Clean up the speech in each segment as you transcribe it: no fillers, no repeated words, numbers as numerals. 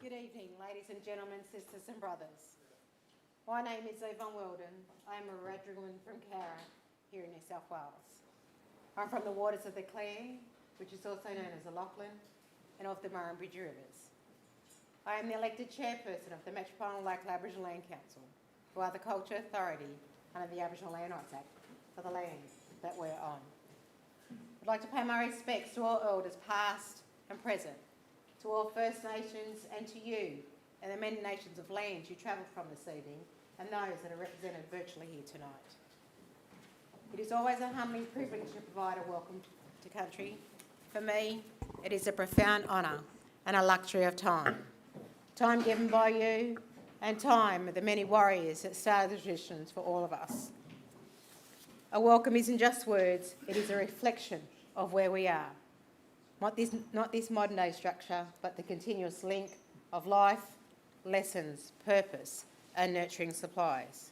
Good evening, ladies and gentlemen, sisters and brothers. My name is Yvonne Weldon. I am a Wiradjuri woman from Cowra, here in New South Wales. I'm from the waters of the Clare, which is also known as the Lachlan, and of the Murrumbidgee Rivers. I am the elected chairperson of the Metropolitan Local Aboriginal Land Council, who are the culture authority under the Aboriginal Land Rights Act for the lands that we're on. I'd like to pay my respects to all elders past and present, to all First Nations and to you and the many nations of lands you travelled from this evening and those that are represented virtually here tonight. It is always a humbling privilege to provide a welcome to country. For me, it is a profound honour and a luxury of time. Time given by you and time of the many warriors that started the traditions for all of us. A welcome isn't just words, it is a reflection of where we are. Not this modern day structure, but the continuous link of life, lessons, purpose, and nurturing supplies.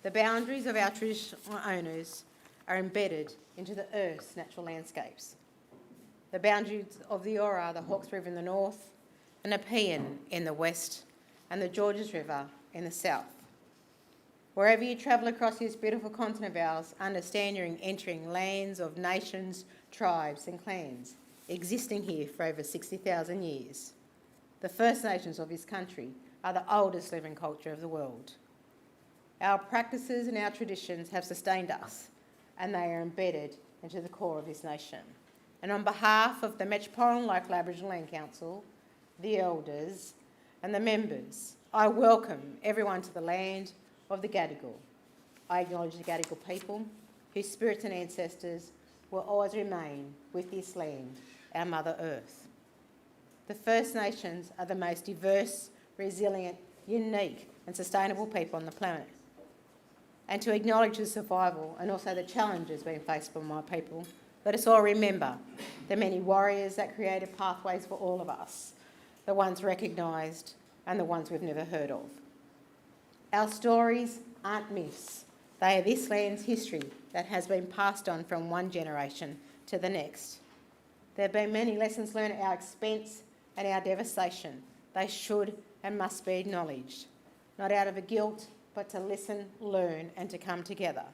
The boundaries of our traditional owners are embedded into the Earth's natural landscapes. The boundaries of the Eora are the Hawkes River in the north, the Nepean in the west, and the Georges River in the south. Wherever you travel across this beautiful continent of ours, understand you're entering lands of nations, tribes and clans, existing here for over 60,000 years. The First Nations of this country are the oldest living culture of the world. Our practices and our traditions have sustained us, and they are embedded into the core of this nation. And on behalf of the Metropolitan Local Aboriginal Land Council, the elders and the members, I welcome everyone to the land of the Gadigal. I acknowledge the Gadigal people, whose spirits and ancestors will always remain with this land, our Mother Earth. The First Nations are the most diverse, resilient, unique and sustainable people on the planet. And to acknowledge the survival and also the challenges being faced by my people, let us all remember the many warriors that created pathways for all of us, the ones recognised and the ones we've never heard of. Our stories aren't myths. They are this land's history that has been passed on from one generation to the next. There have been many lessons learned at our expense and our devastation. They should and must be acknowledged, not out of a guilt, but to listen, learn and to come together.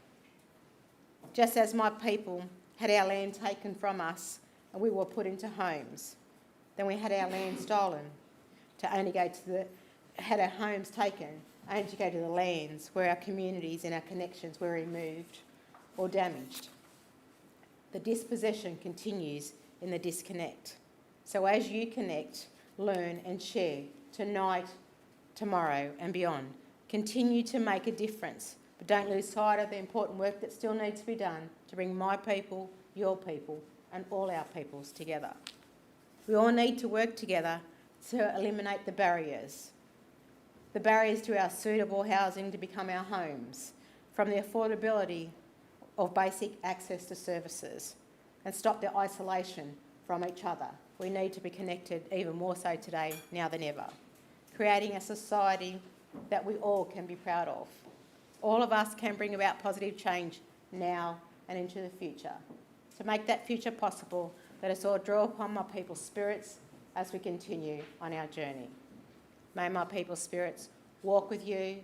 Just as my people had our land taken from us and we were put into homes, then we had our land stolen to only go to the, had our homes taken only to go to the lands where our communities and our connections were removed or damaged. The dispossession continues in the disconnect. So as you connect, learn and share tonight, tomorrow and beyond, continue to make a difference, but don't lose sight of the important work that still needs to be done to bring my people, your people and all our peoples together. We all need to work together to eliminate the barriers to our suitable housing to become our homes, from the affordability of basic access to services, and stop the isolation from each other. We need to be connected even more so today, now than ever, creating a society that we all can be proud of. All of us can bring about positive change now and into the future. To make that future possible, let us all draw upon my people's spirits as we continue on our journey. May my people's spirits walk with you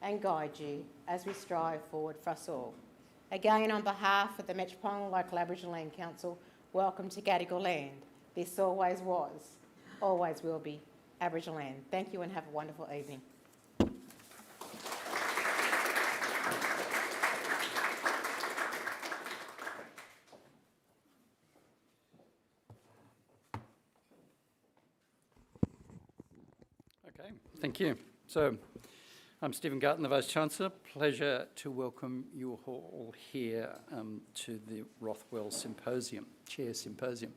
and guide you as we strive forward for us all. Again, on behalf of the Metropolitan Local Aboriginal Land Council, welcome to Gadigal land. This always was, always will be Aboriginal land. Thank you and have a wonderful evening. Okay, thank you. So, I'm Stephen Garton, the Vice-Chancellor. Pleasure to welcome you all here to the Rothwell Symposium, Chair Symposium.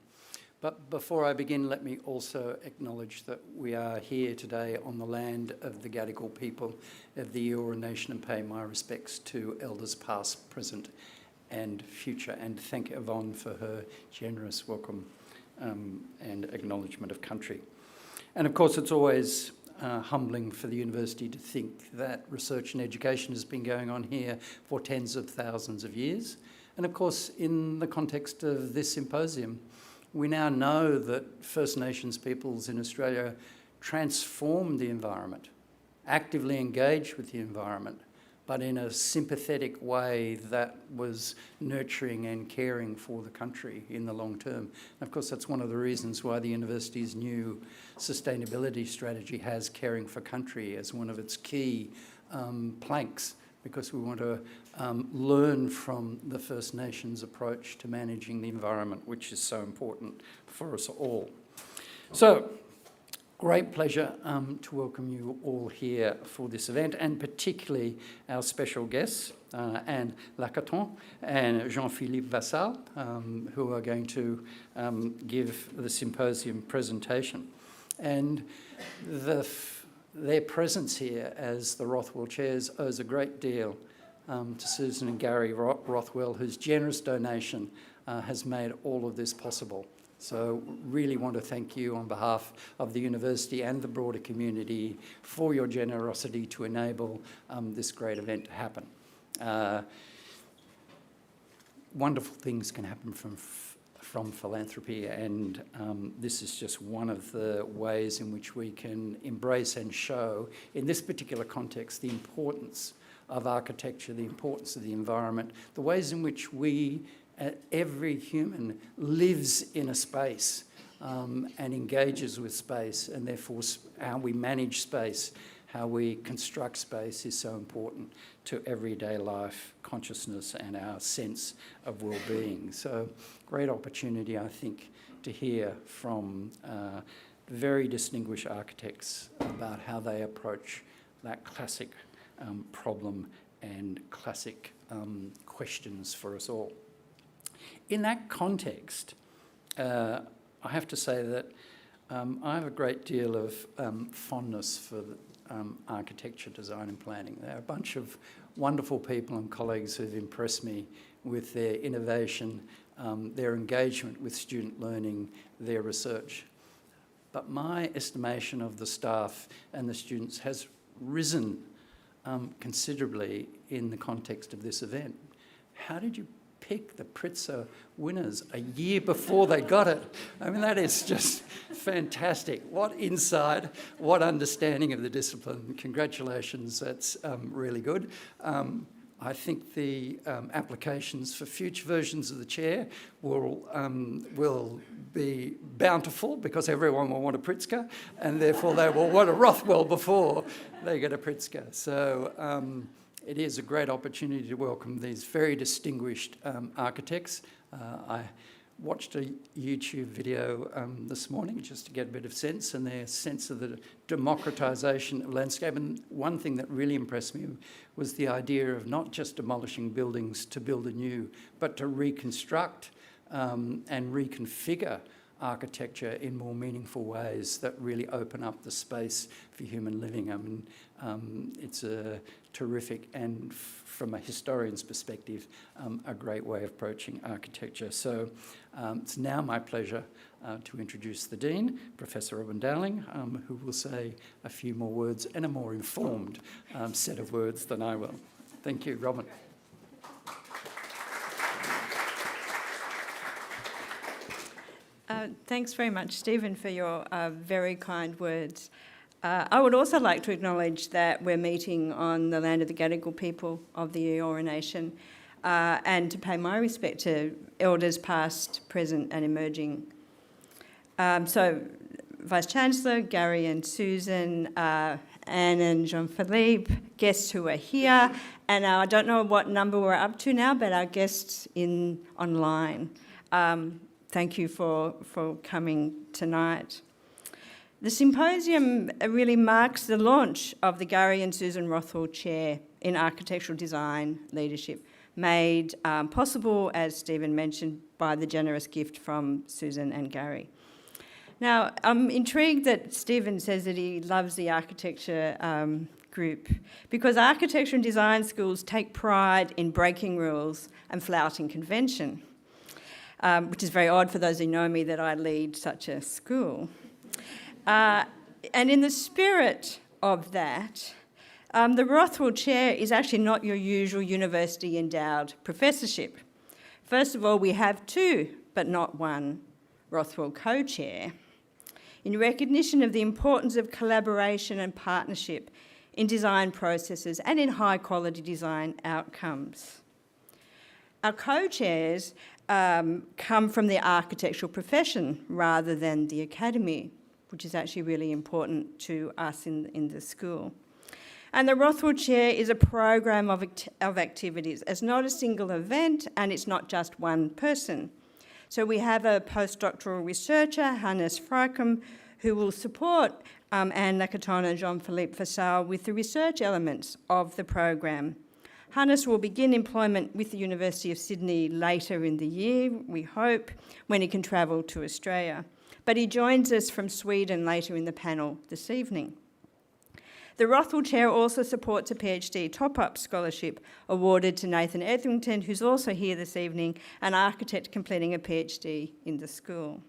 But before I begin, let me also acknowledge that we are here today on the land of the Gadigal people of the Eora Nation and pay my respects to elders past, present and future. And thank Yvonne for her generous welcome and acknowledgement of country. And of course, it's always humbling for the university to think that research and education has been going on here for tens of thousands of years. And of course, in the context of this symposium, We now know that First Nations peoples in Australia transformed the environment, actively engaged with the environment, but in a sympathetic way that was nurturing and caring for the country in the long term. And of course, that's one of the reasons why the university's new sustainability strategy has caring for country as one of its key planks, because we want to learn from the First Nations approach to managing the environment, which is so important for us all. So, great pleasure to welcome you all here for this event, and particularly our special guests, Anne Lacaton and Jean-Philippe Vassal, who are going to give the symposium presentation. And their presence here as the Rothwell Chairs owes a great deal to Susan and Gary Rothwell, whose generous donation has made all of this possible. So really want to thank you on behalf of the university and the broader community for your generosity to enable this great event to happen. Wonderful things can happen from philanthropy, and this is just one of the ways in which we can embrace and show, in this particular context, the importance of architecture, the importance of the environment, the ways in which every human lives in a space and engages with space, and therefore how we manage space, how we construct space is so important to everyday life, consciousness, and our sense of well-being. So great opportunity, I think, to hear from very distinguished architects about how they approach that classic problem and classic questions for us all. In that context, I have to say that I have a great deal of fondness for architecture, design and planning. There are a bunch of wonderful people and colleagues who've impressed me with their innovation, their engagement with student learning, their research. But my estimation of the staff and the students has risen considerably in the context of this event. How did you pick the Pritzker winners a year before they got it? I mean, that is just fantastic. What insight, what understanding of the discipline. Congratulations, that's really good. I think the applications for future versions of the chair will be bountiful, because everyone will want a Pritzker, and therefore they will want a Rothwell before they get a Pritzker. So it is a great opportunity to welcome these very distinguished architects. I watched a YouTube video this morning just to get a bit of sense, and their sense of the democratisation of landscape. And one thing that really impressed me was the idea of not just demolishing buildings to build anew, but to reconstruct and reconfigure architecture in more meaningful ways that really open up the space for human living. I mean, it's a terrific, and from a historian's perspective, a great way of approaching architecture. So it's now my pleasure to introduce the Dean, Professor Robin Dowling, who will say a few more words and a more informed set of words than I will. Thank you, Robin. Thanks very much, Stephen, for your very kind words. I would also like to acknowledge that we're meeting on the land of the Gadigal people of the Eora Nation, and to pay my respect to elders past, present and emerging. So, Vice-Chancellor, Gary and Susan, Anne and Jean-Philippe, guests who are here, and I don't know what number we're up to now, but our guests online. Thank you for coming tonight. The symposium really marks the launch of the Gary and Susan Rothwell Chair in Architectural Design Leadership, made possible, as Stephen mentioned, by the generous gift from Susan and Gary. Now, I'm intrigued that Stephen says that he loves the architecture group, because architecture and design schools take pride in breaking rules and flouting convention. Which is very odd for those who know me that I lead such a school. And in the spirit of that, the Rothwell Chair is actually not your usual university-endowed professorship. First of all, we have two, but not one, Rothwell Co-Chair, in recognition of the importance of collaboration and partnership in design processes and in high-quality design outcomes. Our co-chairs come from the architectural profession rather than the academy, which is actually really important to us in the school. And the Rothwell Chair is a program of activities. It's not a single event, and it's not just one person. So we have a postdoctoral researcher, Hannes Freikum, who will support Anne Lacaton and Jean-Philippe Vassal with the research elements of the program. Hannes will begin employment with the University of Sydney later in the year, we hope, when he can travel to Australia. But he joins us from Sweden later in the panel this evening. The Rothwell Chair also supports a PhD top-up scholarship awarded to Nathan Etherington, who's also here this evening, an architect completing a PhD in the school.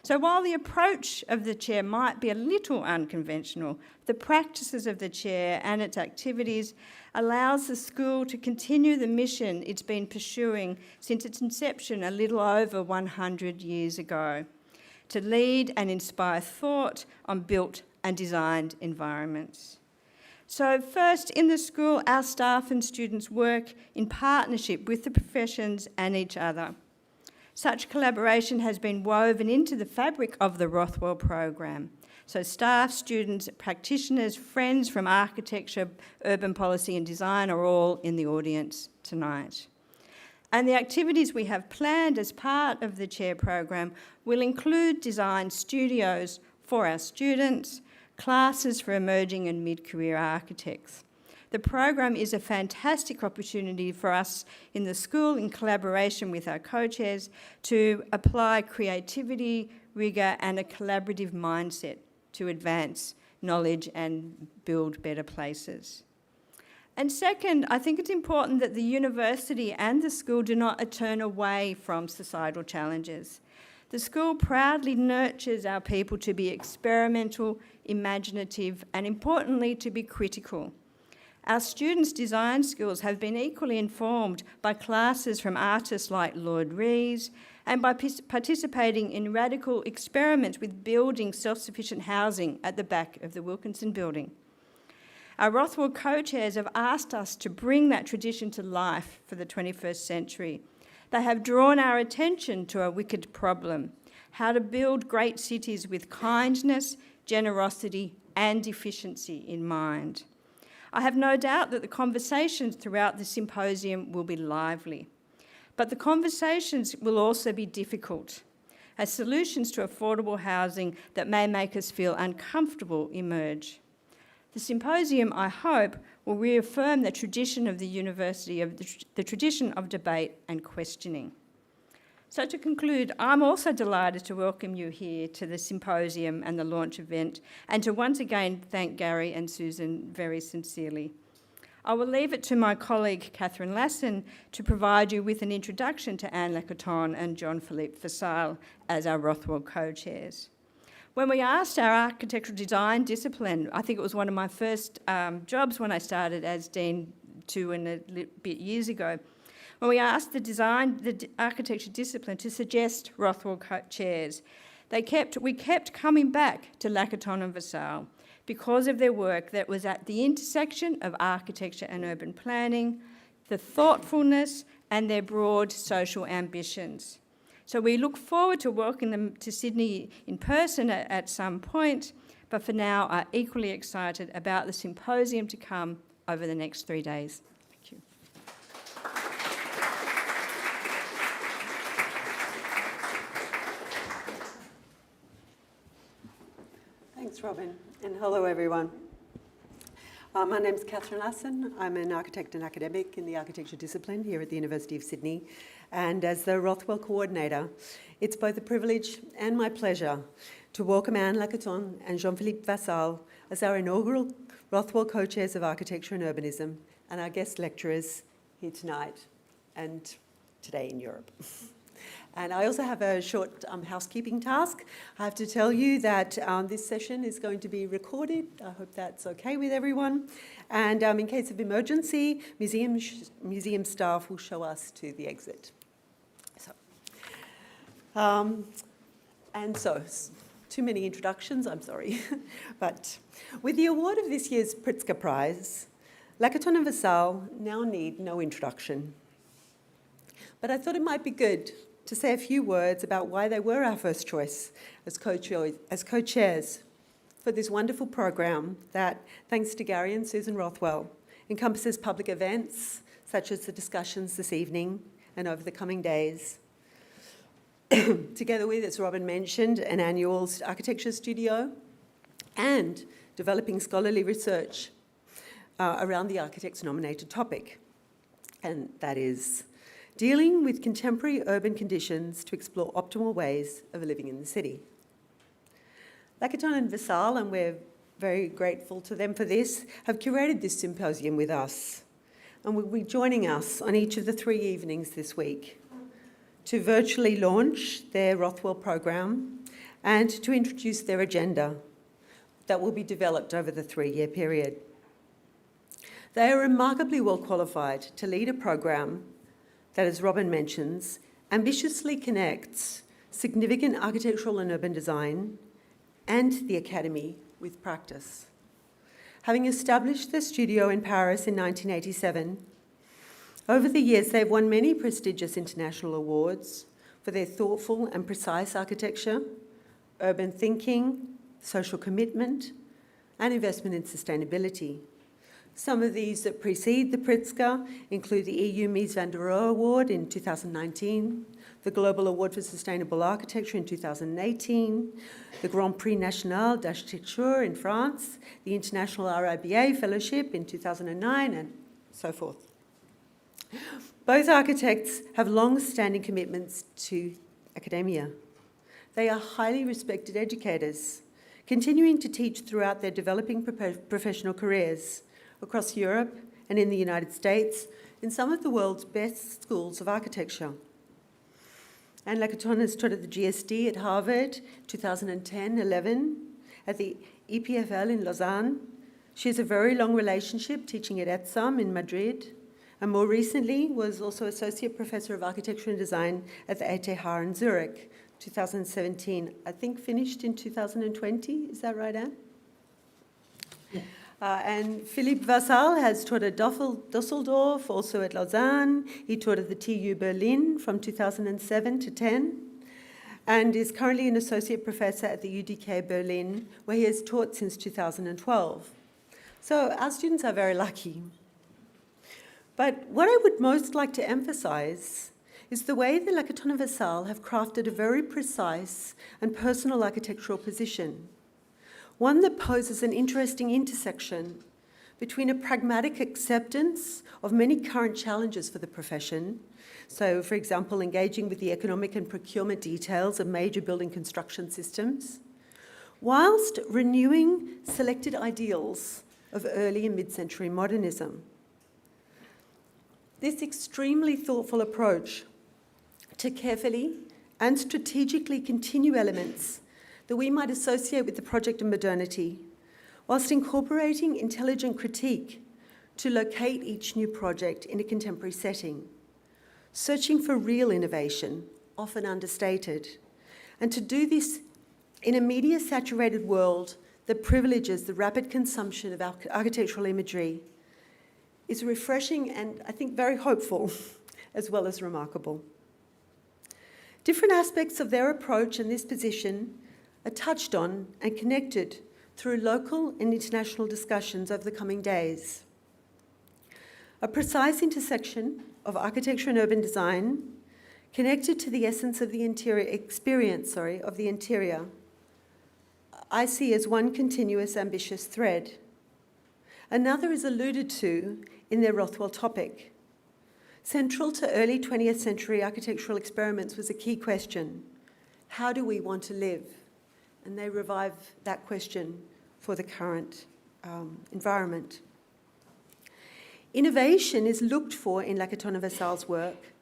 So while the approach of the Chair might be a little unconventional, the practices of the Chair and its activities allows the school to continue the mission it's been pursuing since its inception a little over 100 years ago, to lead and inspire thought on built and designed environments. So first, in the school, our staff and students work in partnership with the professions and each other. Such collaboration has been woven into the fabric of the Rothwell program. So staff, students, practitioners, friends from architecture, urban policy and design are all in the audience tonight. And the activities we have planned as part of the Chair program will include design studios for our students, classes for emerging and mid-career architects. The program is a fantastic opportunity for us in the school, in collaboration with our co-chairs, to apply creativity, rigour and a collaborative mindset to advance knowledge and build better places. And second, I think it's important that the university and the school do not turn away from societal challenges. The school proudly nurtures our people to be experimental, imaginative, and importantly, to be critical. Our students' design skills have been equally informed by classes from artists like Lloyd Rees and by participating in radical experiments with building self-sufficient housing at the back of the Wilkinson building. Our Rothwell Co-Chairs have asked us to bring that tradition to life for the 21st century. They have drawn our attention to a wicked problem: how to build great cities with kindness, generosity, and efficiency in mind. I have no doubt that the conversations throughout the symposium will be lively, but the conversations will also be difficult, as solutions to affordable housing that may make us feel uncomfortable emerge. The symposium, I hope, will reaffirm the tradition of the university, of the tradition of debate and questioning. So to conclude, I'm also delighted to welcome you here to the symposium and the launch event, and to once again thank Gary and Susan very sincerely. I will leave it to my colleague Catherine Larson to provide you with an introduction to Anne Lacaton and Jean-Philippe Vassal as our Rothwell Co-Chairs. When we asked our architectural design discipline, I think it was one of my first jobs when I started as Dean 2 and a bit years ago, when we asked the architecture discipline to suggest Rothwell Co-Chairs, we kept coming back to Lacaton and Vassal because of their work that was at the intersection of architecture and urban planning, the thoughtfulness and their broad social ambitions. So we look forward to welcoming them to Sydney in person at some point, but for now are equally excited about the symposium to come over the next 3 days. Thank you. Thanks, Robin, and hello, everyone. My name's Catherine Larson. I'm an architect and academic in the architecture discipline here at the University of Sydney. And as the Rothwell coordinator, it's both a privilege and my pleasure to welcome Anne Lacaton and Jean-Philippe Vassal as our inaugural Rothwell Co-Chairs of Architecture and Urbanism and our guest lecturers here tonight and today in Europe. And I also have a short housekeeping task. I have to tell you that this session is going to be recorded. I hope that's okay with everyone. And in case of emergency, museum staff will show us to the exit. So, And so, too many introductions, I'm sorry. But with the award of this year's Pritzker Prize, Lacaton and Vassal now need no introduction. But I thought it might be good to say a few words about why they were our first choice as co-chairs for this wonderful program that, thanks to Gary and Susan Rothwell, encompasses public events such as the discussions this evening and over the coming days, together with, as Robin mentioned, an annual architecture studio and developing scholarly research around the architect's nominated topic, and that is dealing with contemporary urban conditions to explore optimal ways of living in the city. Lacaton and Vassal, and we're very grateful to them for this, have curated this symposium with us and will be joining us on each of the 3 evenings this week to virtually launch their Rothwell program and to introduce their agenda that will be developed over the 3-year period. They are remarkably well qualified to lead a program that, as Robin mentions, ambitiously connects significant architectural and urban design and the Academy with practice. Having established their studio in Paris in 1987, over the years they've won many prestigious international awards for their thoughtful and precise architecture, urban thinking, social commitment, and investment in sustainability. Some of these that precede the Pritzker include the EU Mies van der Rohe Award in 2019, the Global Award for Sustainable Architecture in 2018, the Grand Prix National d'Architecture in France, the International RIBA Fellowship in 2009, and so forth. Both architects have long-standing commitments to academia. They are highly respected educators, continuing to teach throughout their developing professional careers across Europe and in the United States in some of the world's best schools of architecture. And Lacaton has taught at the GSD at Harvard, 2010-11, at the EPFL in Lausanne. She has a very long relationship teaching at ETSAM in Madrid, and more recently was also Associate Professor of Architecture and Design at the ETH in Zurich, 2017. I think finished in 2020, is that right, Anne? And Philippe Vassal has taught at Dusseldorf, also at Lausanne. He taught at the TU Berlin from 2007 to 10, and is currently an associate professor at the UDK Berlin, where he has taught since 2012. So our students are very lucky. But what I would most like to emphasize is the way the Lacaton and Vassal have crafted a very precise and personal architectural position, one that poses an interesting intersection between a pragmatic acceptance of many current challenges for the profession, so, for example, engaging with the economic and procurement details of major building construction systems, whilst renewing selected ideals of early and mid-century modernism. This extremely thoughtful approach to carefully and strategically continue elements that we might associate with the project of modernity, whilst incorporating intelligent critique to locate each new project in a contemporary setting, searching for real innovation, often understated, and to do this in a media-saturated world that privileges the rapid consumption of architectural imagery is refreshing and, I think, very hopeful, as well as remarkable. Different aspects of their approach and this position are touched on and connected through local and international discussions over the coming days. A precise intersection of architecture and urban design connected to the essence of the experience of the interior, I see as one continuous ambitious thread. Another is alluded to in their Rothwell topic. Central to early 20th century architectural experiments was a key question: how do we want to live? And they revive that question for the current environment. Innovation is looked for in Lacaton and Vassal's work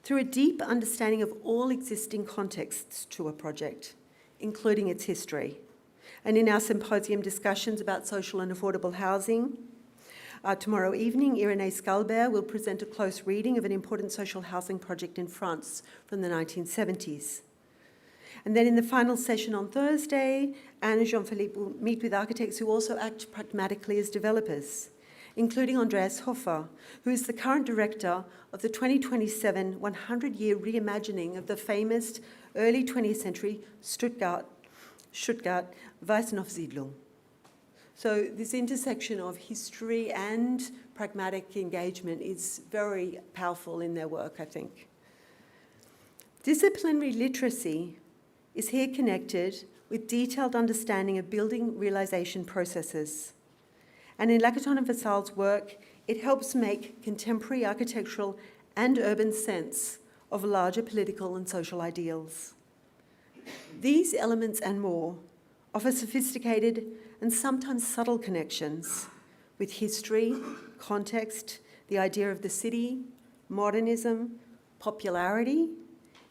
through a deep understanding of all existing contexts to a project, including its history. And in our symposium discussions about social and affordable housing, tomorrow evening, Irénée Scalbert will present a close reading of an important social housing project in France from the 1970s. And then in the final session on Thursday, Anne and Jean-Philippe will meet with architects who also act pragmatically as developers, including Andreas Hofer, who is the current director of the 2027 100-year reimagining of the famous early 20th century Stuttgart Weißenhofsiedlung. So this intersection of history and pragmatic engagement is very powerful in their work, I think. Disciplinary literacy is here connected with detailed understanding of building realisation processes. And in Lacaton Vassal's work, it helps make contemporary architectural and urban sense of larger political and social ideals. These elements and more offer sophisticated and sometimes subtle connections with history, context, the idea of the city, modernism, popularity,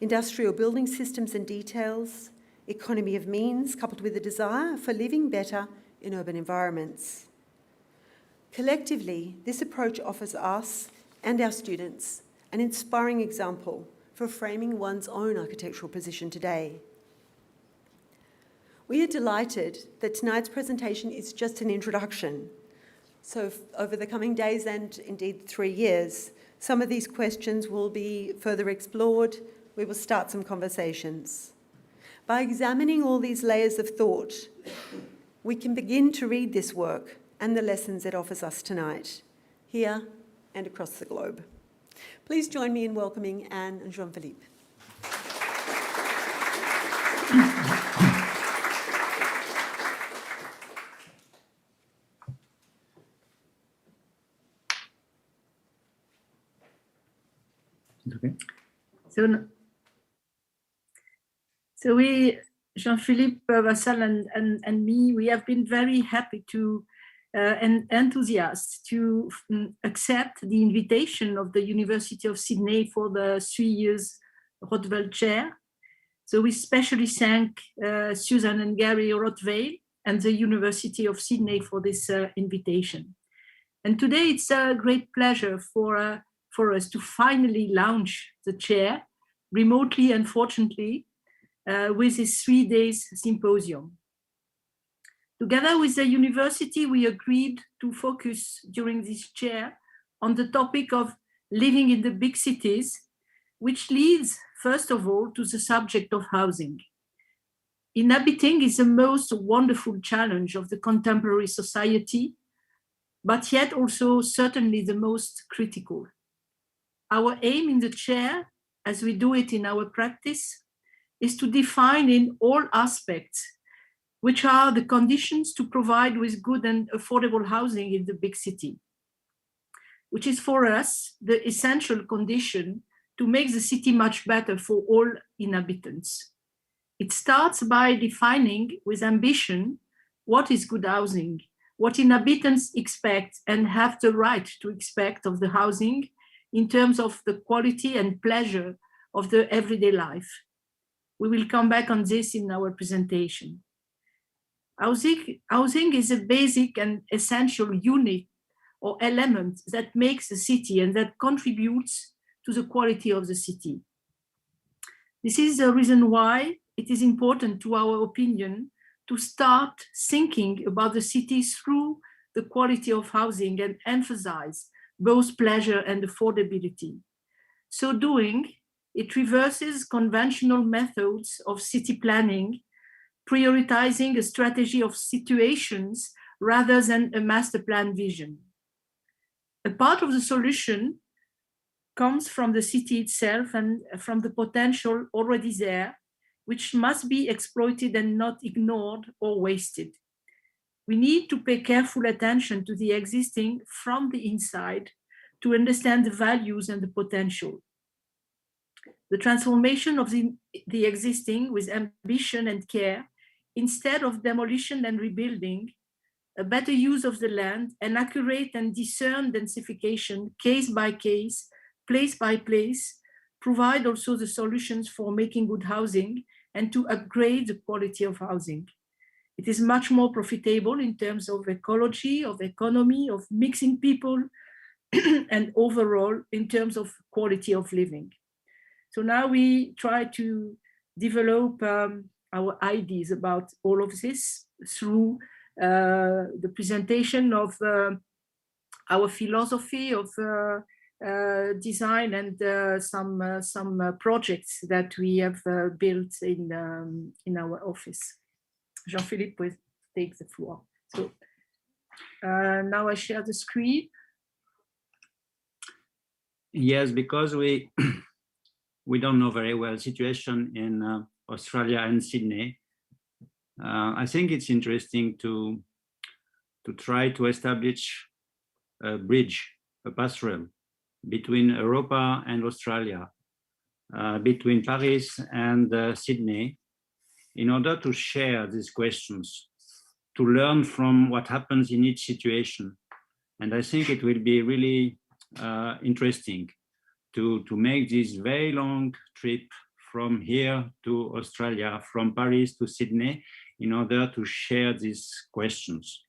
industrial building systems and details, economy of means, coupled with a desire for living better in urban environments. Collectively, this approach offers us and our students an inspiring example for framing one's own architectural position today. We are delighted that tonight's presentation is just an introduction. So over the coming days and indeed 3 years, some of these questions will be further explored. We will start some conversations. By examining all these layers of thought, we can begin to read this work and the lessons it offers us tonight, here and across the globe. Please join me in welcoming Anne and Jean-Philippe. Okay. So we, Jean-Philippe Vassal and me, we have been very happy to and enthusiastic to accept the invitation of the University of Sydney for the 3 years Rothwell Chair. So we especially thank Susan and Gary Rothwell and the University of Sydney for this invitation. And today it's a great pleasure for us to finally launch the chair, remotely, unfortunately, with this 3 days symposium. Together with the university, we agreed to focus during this chair on the topic of living in the big cities, which leads, first of all, to the subject of housing. Inhabiting is the most wonderful challenge of the contemporary society, but yet also certainly the most critical. Our aim in the chair, as we do it in our practice, is to define in all aspects which are the conditions to provide with good and affordable housing in the big city, which is for us the essential condition to make the city much better for all inhabitants. It starts by defining with ambition what is good housing, what inhabitants expect and have the right to expect of the housing in terms of the quality and pleasure of the everyday life. We will come back on this in our presentation. Housing is a basic and essential unit or element that makes a city and that contributes to the quality of the city. This is the reason why it is important, to our opinion, to start thinking about the city through the quality of housing and emphasize both pleasure and affordability. So doing, it reverses conventional methods of city planning, prioritizing a strategy of situations rather than a master plan vision. A part of the solution comes from the city itself and from the potential already there, which must be exploited and not ignored or wasted. We need to pay careful attention to the existing from the inside to understand the values and the potential. The transformation of the existing with ambition and care, instead of demolition and rebuilding, a better use of the land, an accurate and discerned densification, case by case, place by place, provide also the solutions for making good housing and to upgrade the quality of housing. It is much more profitable in terms of ecology, of economy, of mixing people, and overall in terms of quality of living. So now we try to develop our ideas about all of this through the presentation of our philosophy of design and some projects that we have built in our office. Jean-Philippe will take the floor. So now I share the screen. Yes, because we we don't know very well situation in Australia and Sydney. I think it's interesting to try to establish a bridge, a passerelle between Europa and Australia, between Paris and Sydney, in order to share these questions, to learn from what happens in each situation. And I think it will be really interesting to make this very long trip from here to Australia, from Paris to Sydney, in order to share these questions.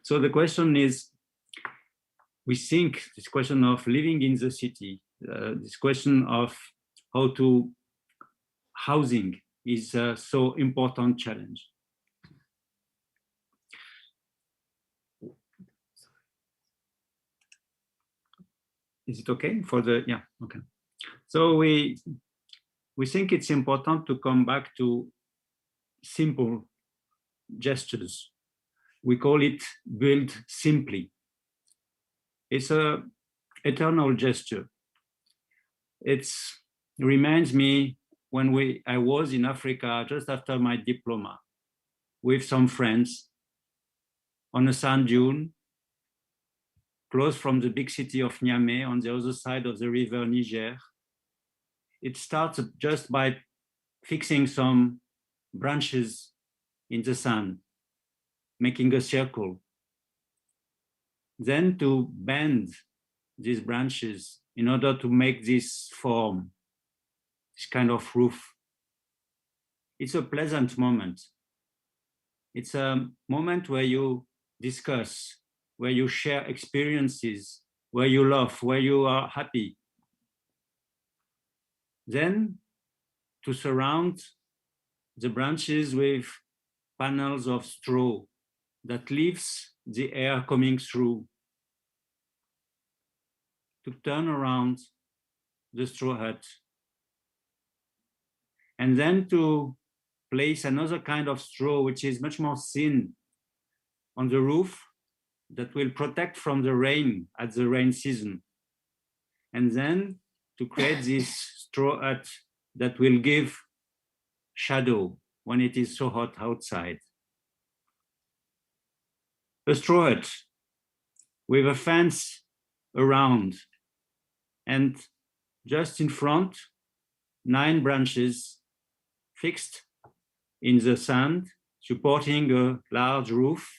So the question is, we think this question of living in the city, this question of how to housing is a so important challenge. Is it okay for the, yeah, okay. So we think it's important to come back to simple gestures. We call it build simply. It's a eternal gesture. It reminds me when I was in Africa just after my diploma with some friends on a sand dune close from the big city of Niamey on the other side of the river Niger. It starts just by fixing some branches in the sand, making a circle. Then to bend these branches in order to make this form, this kind of roof. It's a pleasant moment. It's a moment where you discuss, where you share experiences, where you laugh, where you are happy. Then to surround the branches with panels of straw that leaves the air coming through. To turn around the straw hut. And then to place another kind of straw, which is much more thin, on the roof that will protect from the rain at the rain season. And then to create this straw hut that will give shadow when it is so hot outside. A straw hut with a fence around, and just in front, 9 branches fixed in the sand, supporting a large roof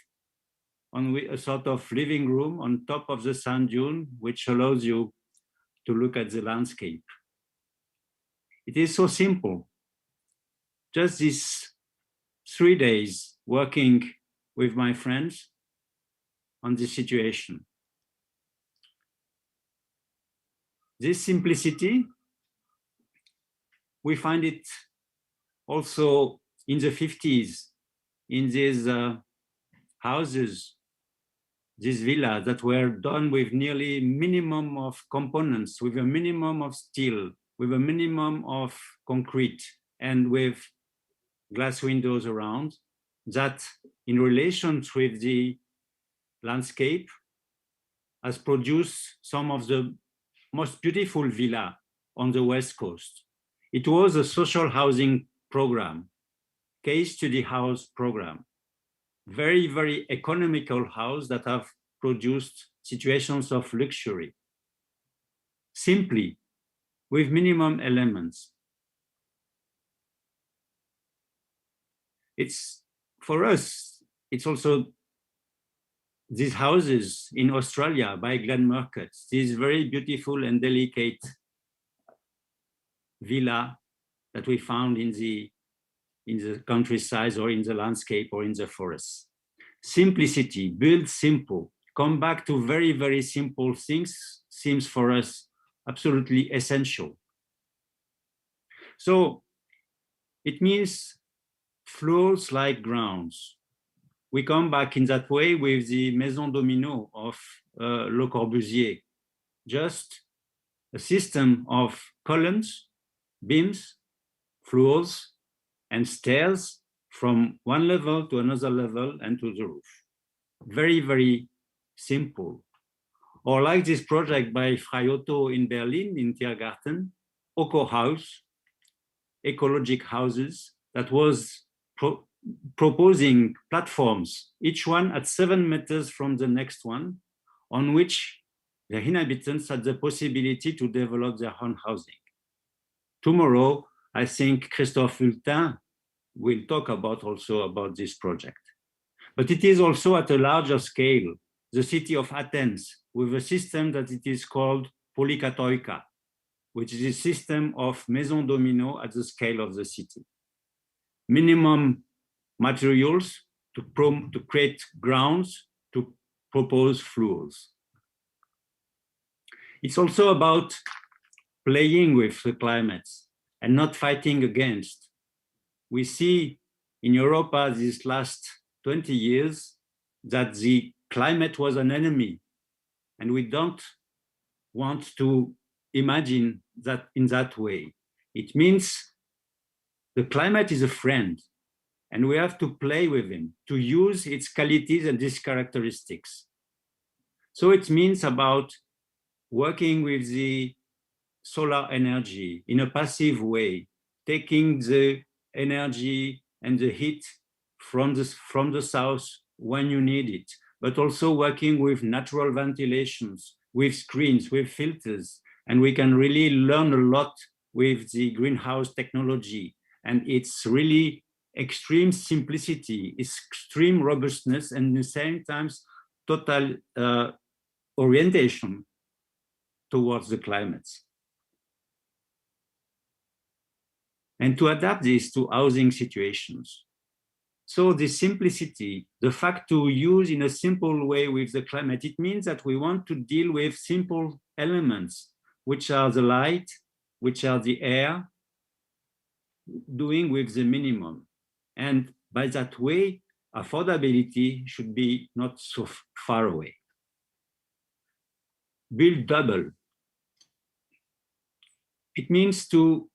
on a sort of living room on top of the sand dune, which allows you to look at the landscape. It is so simple. Just these 3 days working with my friends on this situation. This simplicity, we find it also in the 50s, in these houses, these villas that were done with nearly minimum of components, with a minimum of steel, with a minimum of concrete, and with glass windows around, that in relation with the landscape has produced some of the most beautiful villa on the West Coast. It was a social housing program, case study house program, very, very economical house that have produced situations of luxury, simply with minimum elements. It's, for us, it's also these houses in Australia by Glen Murcutt, these very beautiful and delicate villa that we found in the countryside or in the landscape or in the forest. Simplicity, build simple, come back to very, very simple things seems for us absolutely essential. So it means floors like grounds. We come back in that way with the Maison Domino of Le Corbusier, just a system of columns, beams, floors, and stairs from one level to another level and to the roof. Very, very simple. Or like this project by Frei Otto in Berlin, in Tiergarten, Oko House, ecologic houses, that was proposing platforms, each one at 7 meters from the next one, on which the inhabitants had the possibility to develop their own housing. Tomorrow, I think Christophe Hultin will talk also about this project. But it is also at a larger scale, the city of Athens, with a system that it is called Polykatoika, which is a system of Maison Domino at the scale of the city. Minimum materials to create grounds, to propose floors. It's also about playing with the climates and not fighting against. We see in Europe these last 20 years that the climate was an enemy, and we don't want to imagine that in that way. It means the climate is a friend, and we have to play with him, to use its qualities and its characteristics. So it means about working with the solar energy in a passive way, taking the energy and the heat from the south when you need it, but also working with natural ventilations, with screens, with filters. And we can really learn a lot with the greenhouse technology. And it's really extreme simplicity, extreme robustness, and at the same time, total orientation towards the climates. And to adapt this to housing situations. So the simplicity, the fact to use in a simple way with the climate, it means that we want to deal with simple elements, which are the light, which are the air, doing with the minimum. And by that way, affordability should be not so far away. Build double. It means to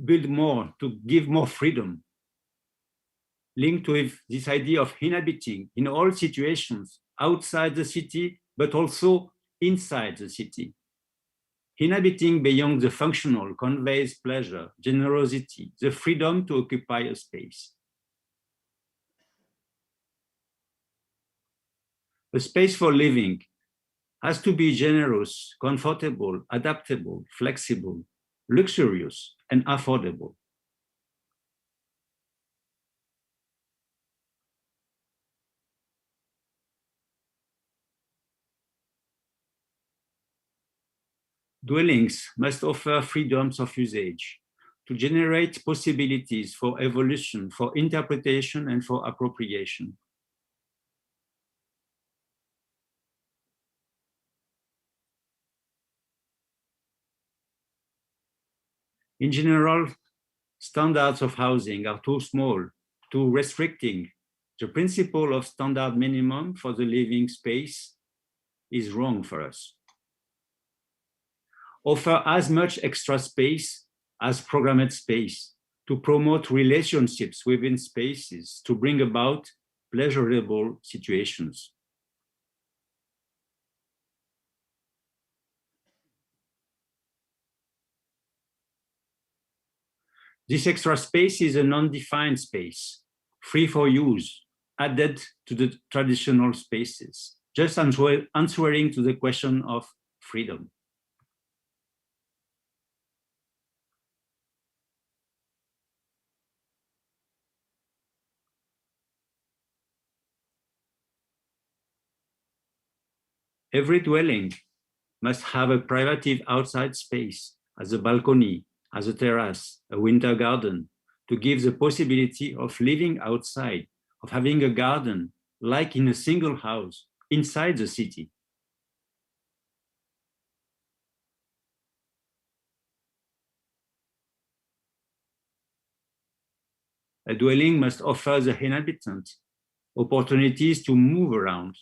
build more, to give more freedom, linked with this idea of inhabiting in all situations, outside the city, but also inside the city. Inhabiting beyond the functional conveys pleasure, generosity, the freedom to occupy a space. A space for living has to be generous, comfortable, adaptable, flexible, luxurious, and affordable. Dwellings must offer freedoms of usage to generate possibilities for evolution, for interpretation, and for appropriation. In general, standards of housing are too small, too restricting. The principle of standard minimum for the living space is wrong for us. Offer as much extra space as programmed space to promote relationships within spaces to bring about pleasurable situations. This extra space is a non-defined space, free for use, added to the traditional spaces, just answering to the question of freedom. Every dwelling must have a privative outside space, as a balcony, as a terrace, a winter garden, to give the possibility of living outside, of having a garden, like in a single house, inside the city. A dwelling must offer the inhabitant opportunities to move around.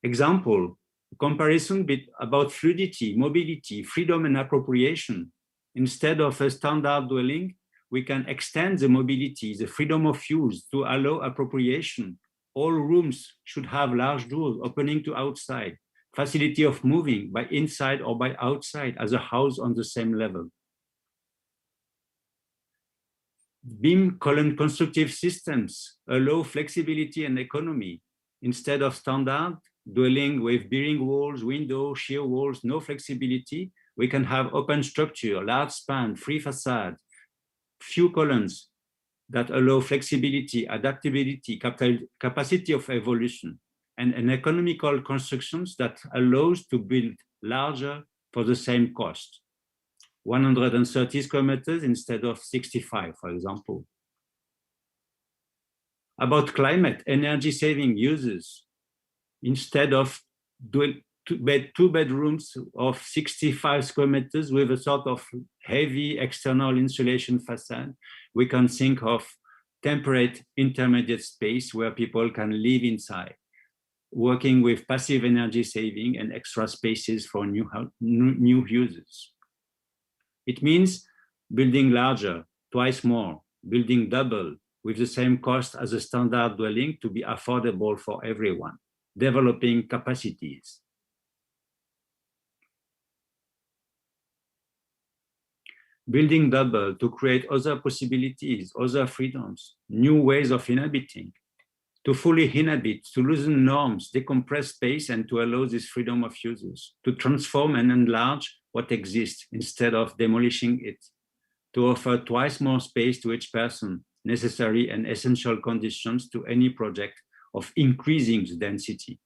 Example, comparison about fluidity, mobility, freedom, and appropriation. Instead of a standard dwelling, we can extend the mobility, the freedom of use to allow appropriation. All rooms should have large doors opening to outside, facility of moving by inside or by outside as a house on the same level. Beam column constructive systems allow flexibility and economy. Instead of standard dwelling with bearing walls, windows, shear walls, no flexibility, we can have open structure, large span, free facade, few columns that allow flexibility, adaptability, capacity of evolution, and an economical constructions that allows to build larger for the same cost. 130 square meters instead of 65, for example. About climate, energy saving uses. Instead of two bedrooms of 65 square meters with a sort of heavy external insulation facade, we can think of temperate intermediate space where people can live inside, working with passive energy saving and extra spaces for new uses. It means building larger, twice more, building double with the same cost as a standard dwelling to be affordable for everyone, developing capacities. Building double to create other possibilities, other freedoms, new ways of inhabiting, to fully inhabit, to loosen norms, decompress space, and to allow this freedom of uses, to transform and enlarge what exists instead of demolishing it, to offer twice more space to each person, necessary and essential conditions to any project of increasing the density.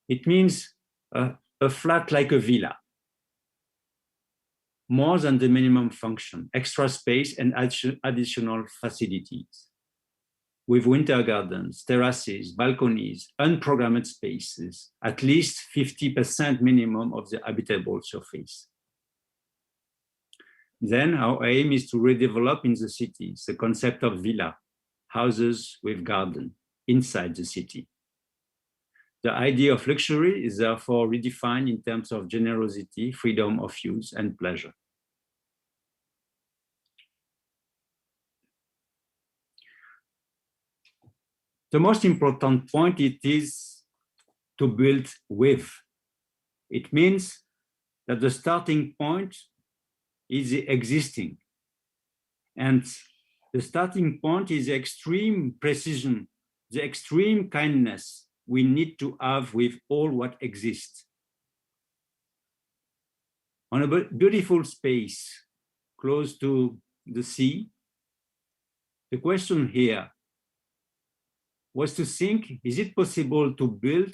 It means a flat like a villa, more than the minimum function, extra space and additional facilities, with winter gardens, terraces, balconies, unprogrammed spaces, at least 50% minimum of the habitable surface. Then our aim is to redevelop in the cities the concept of villa, houses with garden inside the city. The idea of luxury is therefore redefined in terms of generosity, freedom of use, and pleasure. The most important point it is to build with. It means that the starting point is the existing. And the starting point is the extreme precision, the extreme kindness we need to have with all what exists. On a beautiful space close to the sea, the question here was to think, is it possible to build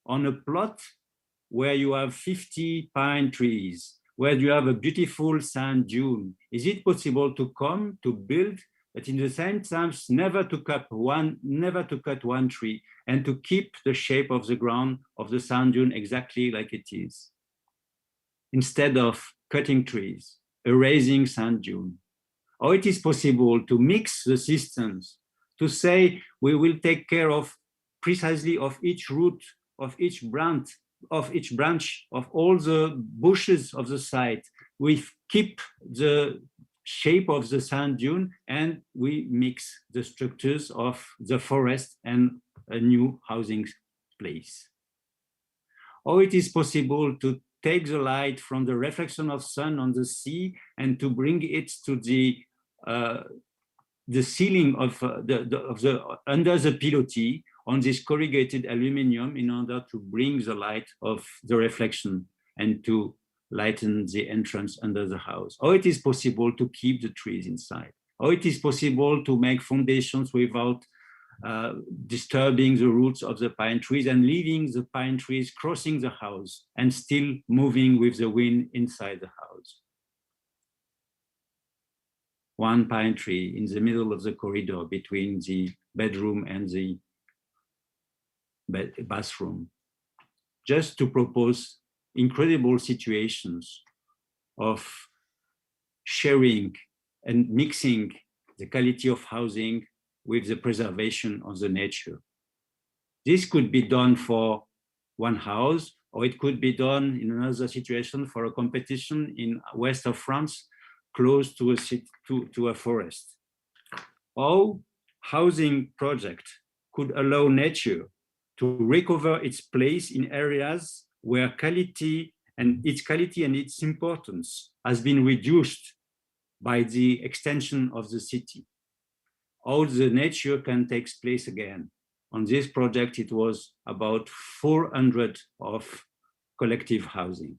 on a plot where you have 50 pine trees, where you have a beautiful sand dune? Is it possible to come to build, but in the same time, never to cut one tree and to keep the shape of the ground of the sand dune exactly like it is? Instead of cutting trees, erasing sand dune. Or it is possible to mix the systems, to say we will take care of precisely of each root, of each branch, of all the bushes of the site. We keep the shape of the sand dune and we mix the structures of the forest and a new housing place. Or it is possible to take the light from the reflection of sun on the sea and to bring it to the ceiling of under the pilotis on this corrugated aluminum in order to bring the light of the reflection and to lighten the entrance under the house. Or it is possible to keep the trees inside. Or it is possible to make foundations without disturbing the roots of the pine trees and leaving the pine trees crossing the house and still moving with the wind inside the house. One pine tree in the middle of the corridor between the bedroom and the bathroom. just to propose incredible situations of sharing and mixing the quality of housing with the preservation of the nature. This could be done for one house, or it could be done in another situation for a competition in west of France, close to a forest. Or housing project could allow nature to recover its place in areas where quality and its importance has been reduced by the extension of the city. All the nature can take place again. On this project, it was about 400 of collective housing.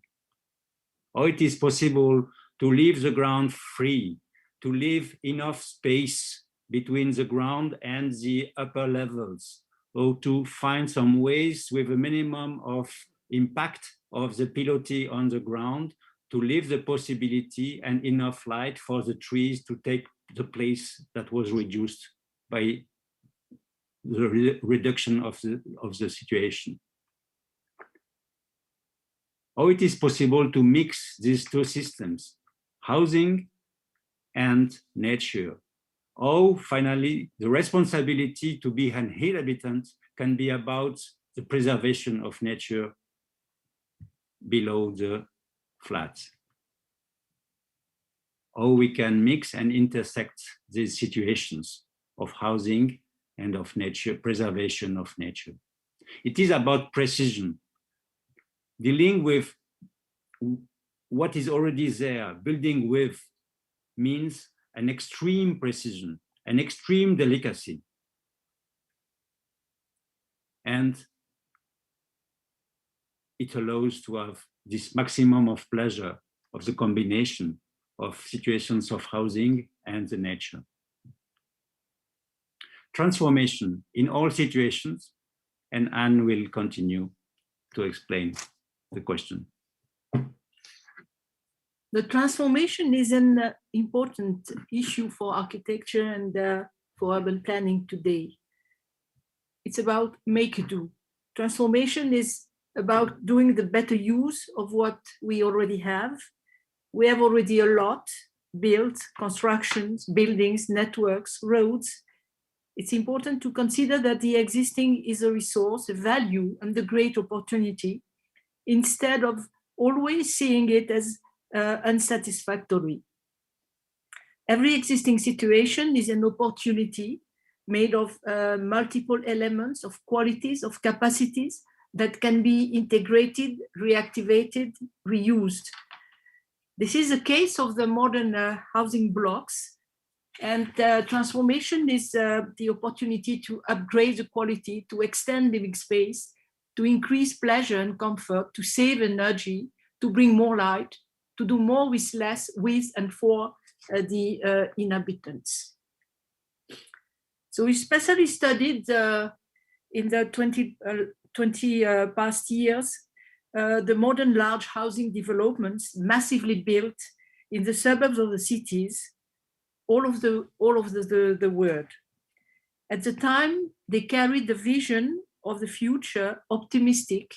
Or it is possible to leave the ground free, to leave enough space between the ground and the upper levels, or to find some ways with a minimum of impact of the pilotis on the ground to leave the possibility and enough light for the trees to take the place that was reduced by the reduction of the situation. Or it is possible to mix these two systems, housing and nature. Or finally, the responsibility to be an inhabitant can be about the preservation of nature below the flats. Or we can mix and intersect these situations of housing and of nature, preservation of nature. It is about precision, dealing with what is already there. Building with means an extreme precision, an extreme delicacy. And it allows to have this maximum of pleasure of the combination of situations of housing and the nature. Transformation in all situations, and Anne will continue to explain the question. The transformation is an important issue for architecture and for urban planning today. It's about make-do. Transformation is about doing the better use of what we already have. We have already a lot built, constructions, buildings, networks, roads. It's important to consider that the existing is a resource, a value, and a great opportunity, instead of always seeing it as unsatisfactory. Every existing situation is an opportunity made of multiple elements, of qualities, of capacities that can be integrated, reactivated, reused. This is the case of the modern housing blocks, and transformation is the opportunity to upgrade the quality, to extend living space, to increase pleasure and comfort, to save energy, to bring more light, to do more with less, with and for the inhabitants. So we especially studied in the 20 past years the modern large housing developments massively built in the suburbs of the cities all over the world. At the time, they carried the vision of the future, optimistic,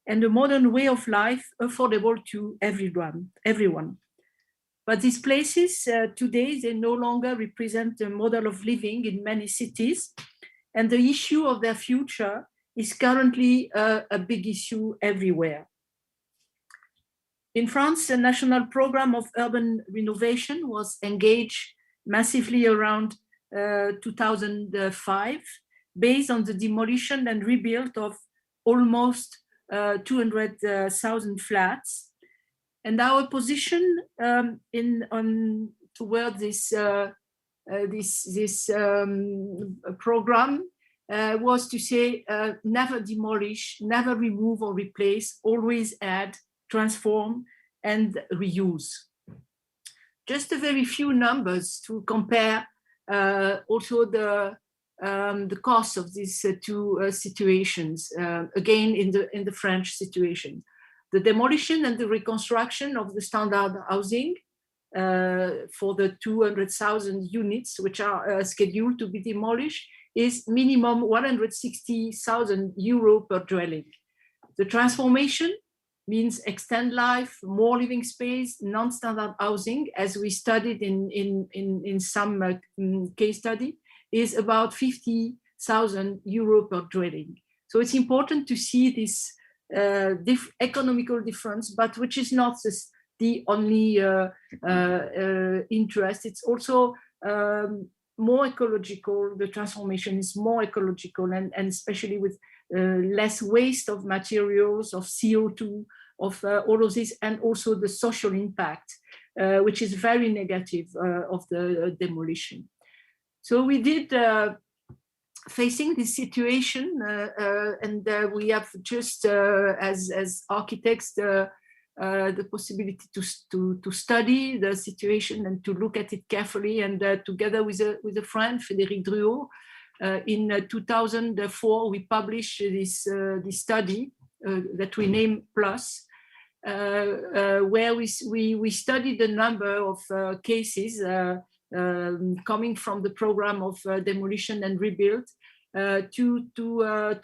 and a modern way of life affordable to everyone. But these places today, they no longer represent a model of living in many cities, and the issue of their future is currently a big issue everywhere. In France, a national program of urban renovation was engaged massively around 2005, based on the demolition and rebuild of almost 200,000 flats. And our position toward this program was to say, never demolish, never remove or replace, always add, transform, and reuse. Just a very few numbers to compare also the cost of these two situations, again in the French situation. The demolition and the reconstruction of the standard housing for the 200,000 units which are scheduled to be demolished is minimum 160,000 euro per dwelling. The transformation means extend life, more living space, non-standard housing, as we studied in some case study, is about 50,000 euro per dwelling. So it's important to see this economical difference, but which is not the only interest. It's also more ecological. The transformation is more ecological, and especially with less waste of materials, of CO2, of all of this, and also the social impact, which is very negative of the demolition. So we did, facing this situation, and we have just, as architects, the possibility to study the situation and to look at it carefully. And together with a friend, Frédéric Druot, in 2004, we published this study that we named Plus, where we studied a number of cases coming from the program of demolition and rebuild, to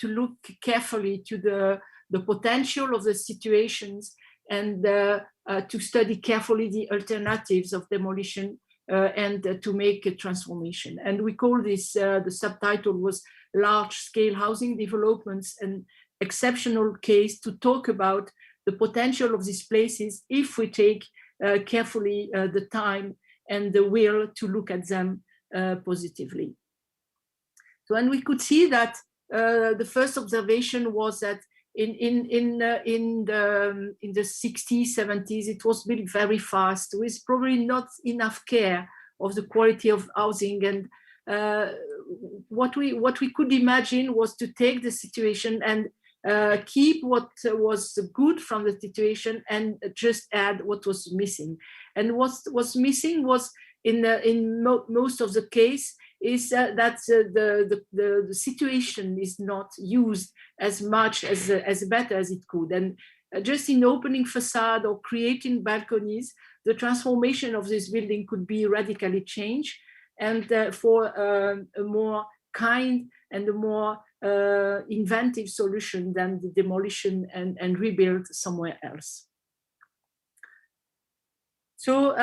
look carefully to the potential of the situations, and to study carefully the alternatives of demolition, and to make a transformation. And we call this, the subtitle was Large-Scale Housing Developments, an exceptional case to talk about the potential of these places if we take carefully the time and the will to look at them positively. So, and we could see that the first observation was that in the 60s, 70s, it was built very fast with probably not enough care of the quality of housing. And what we could imagine was to take the situation and keep what was good from the situation and just add what was missing. And what was missing was in most of the case is that the situation is not used as much as better as it could. And just in opening facade or creating balconies, the transformation of this building could be radically changed, and for a more kind and a more inventive solution than the demolition and rebuild somewhere else. So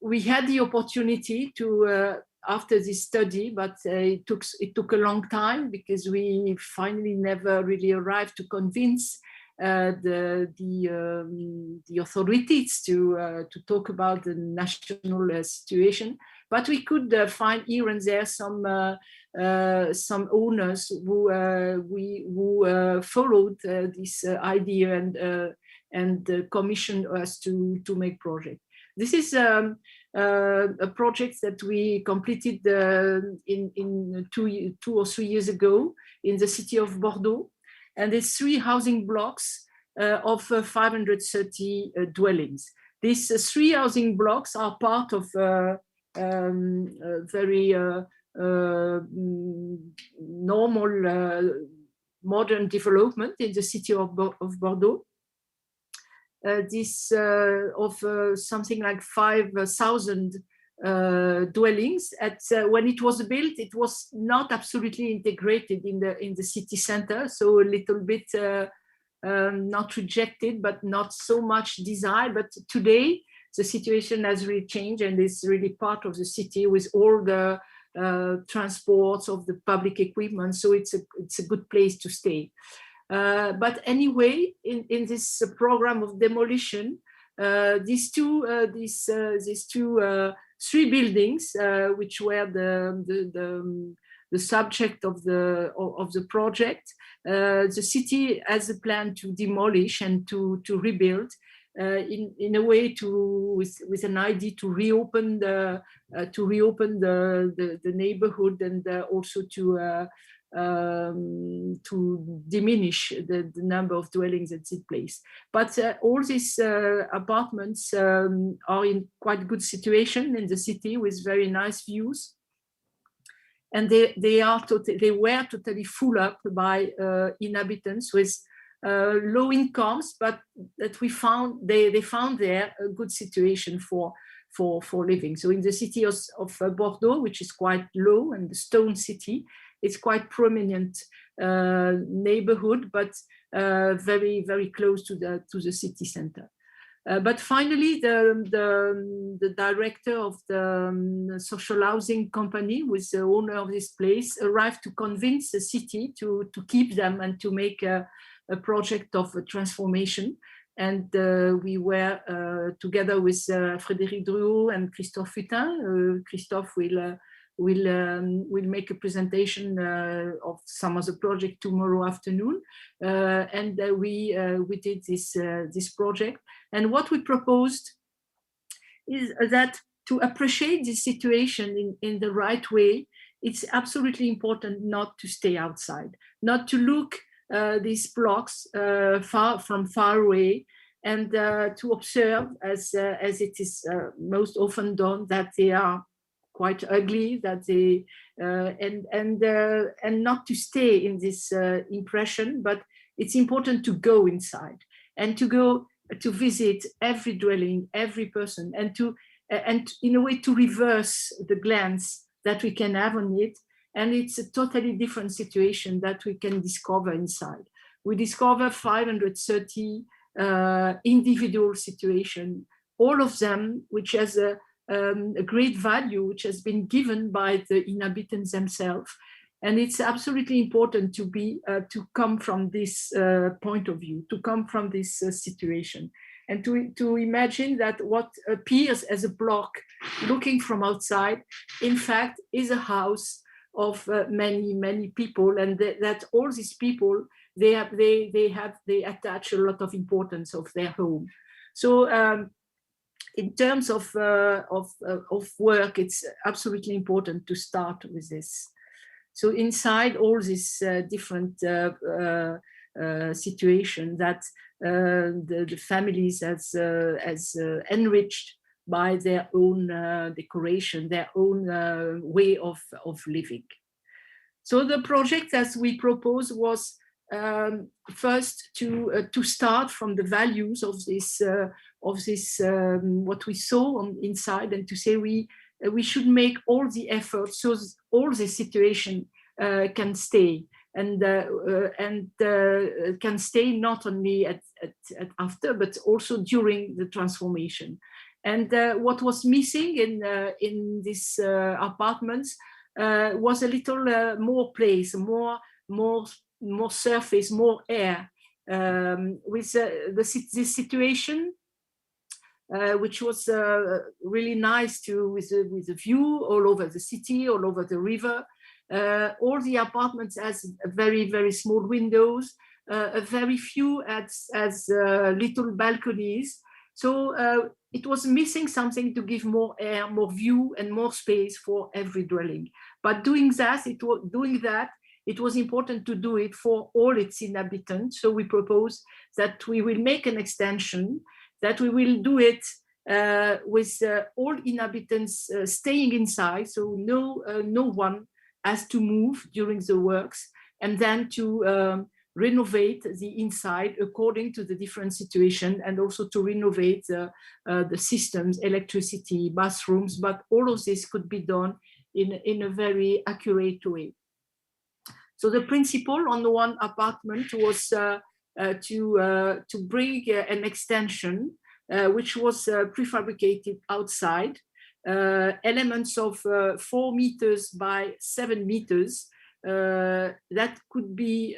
we had the opportunity to, after this study, but it took a long time because we finally never really arrived to convince the authorities to talk about the national situation. But we could find here and there some owners who followed this idea and commissioned us to make project. This is a project that we completed in two or 3 years ago in the city of Bordeaux, and it's 3 housing blocks of 530 dwellings. These 3 housing blocks are part of very normal modern development in the city of Bordeaux. This of something like 5,000 dwellings. When it was built, it was not absolutely integrated in the city center, so a little bit not rejected, but not so much desired. But today, the situation has really changed, and it's really part of the city with all the transports of the public equipment. So it's a good place to stay. But anyway, in this program of demolition, these 3 buildings, which were the subject of the project, the city has a plan to demolish and to rebuild in a way with an idea to reopen the neighborhood, and also to diminish the number of dwellings at this place. But all these apartments are in quite good situation in the city with very nice views. And they were totally full up by inhabitants with low incomes, but that they found there a good situation for living. So in the city of Bordeaux, which is quite low and the stone city, it's quite prominent neighborhood, but very, very close to the city center. But finally, the director of the social housing company, who is the owner of this place, arrived to convince the city to keep them and to make a project of transformation. And we were together with Frédéric Druot and Christophe Futin. Christophe will make a presentation of some of the project tomorrow afternoon. And we did this project. And what we proposed is that to appreciate this situation in the right way, it's absolutely important not to stay outside, not to look these blocks from far away, and to observe, as it is most often done, that they are quite ugly, that they and not to stay in this impression, but it's important to go inside and to go to visit every dwelling, every person, and in a way to reverse the glance that we can have on it. And it's a totally different situation that we can discover inside. We discover 530 individual situations, all of them which has a great value, which has been given by the inhabitants themselves. And it's absolutely important to come from this point of view, to come from this situation, and to imagine that what appears as a block looking from outside, in fact, is a house of many, many people, and that all these people, they attach a lot of importance of their home. So in terms of work, it's absolutely important to start with this. So inside all these different situations that the families has enriched by their own decoration, their own way of living. So the project, as we proposed, was first to start from the values of this what we saw inside, and to say we should make all the efforts so all the situation can stay and can stay not only at after, but also during the transformation. And what was missing in these apartments was a little more place, more surface, more air. With this situation, which was really nice with a view all over the city, all over the river. All the apartments has very, very small windows, a very few as little balconies. So it was missing something to give more air, more view, and more space for every dwelling. But doing that, it was important to do it for all its inhabitants. So we propose that we will make an extension, that we will do it with all inhabitants staying inside, so no one has to move during the works, and then to renovate the inside according to the different situation, and also to renovate the systems, electricity, bathrooms, but all of this could be done in a very accurate way. So the principle on the one apartment was to bring an extension which was prefabricated outside, elements of 4 meters by 7 meters that could be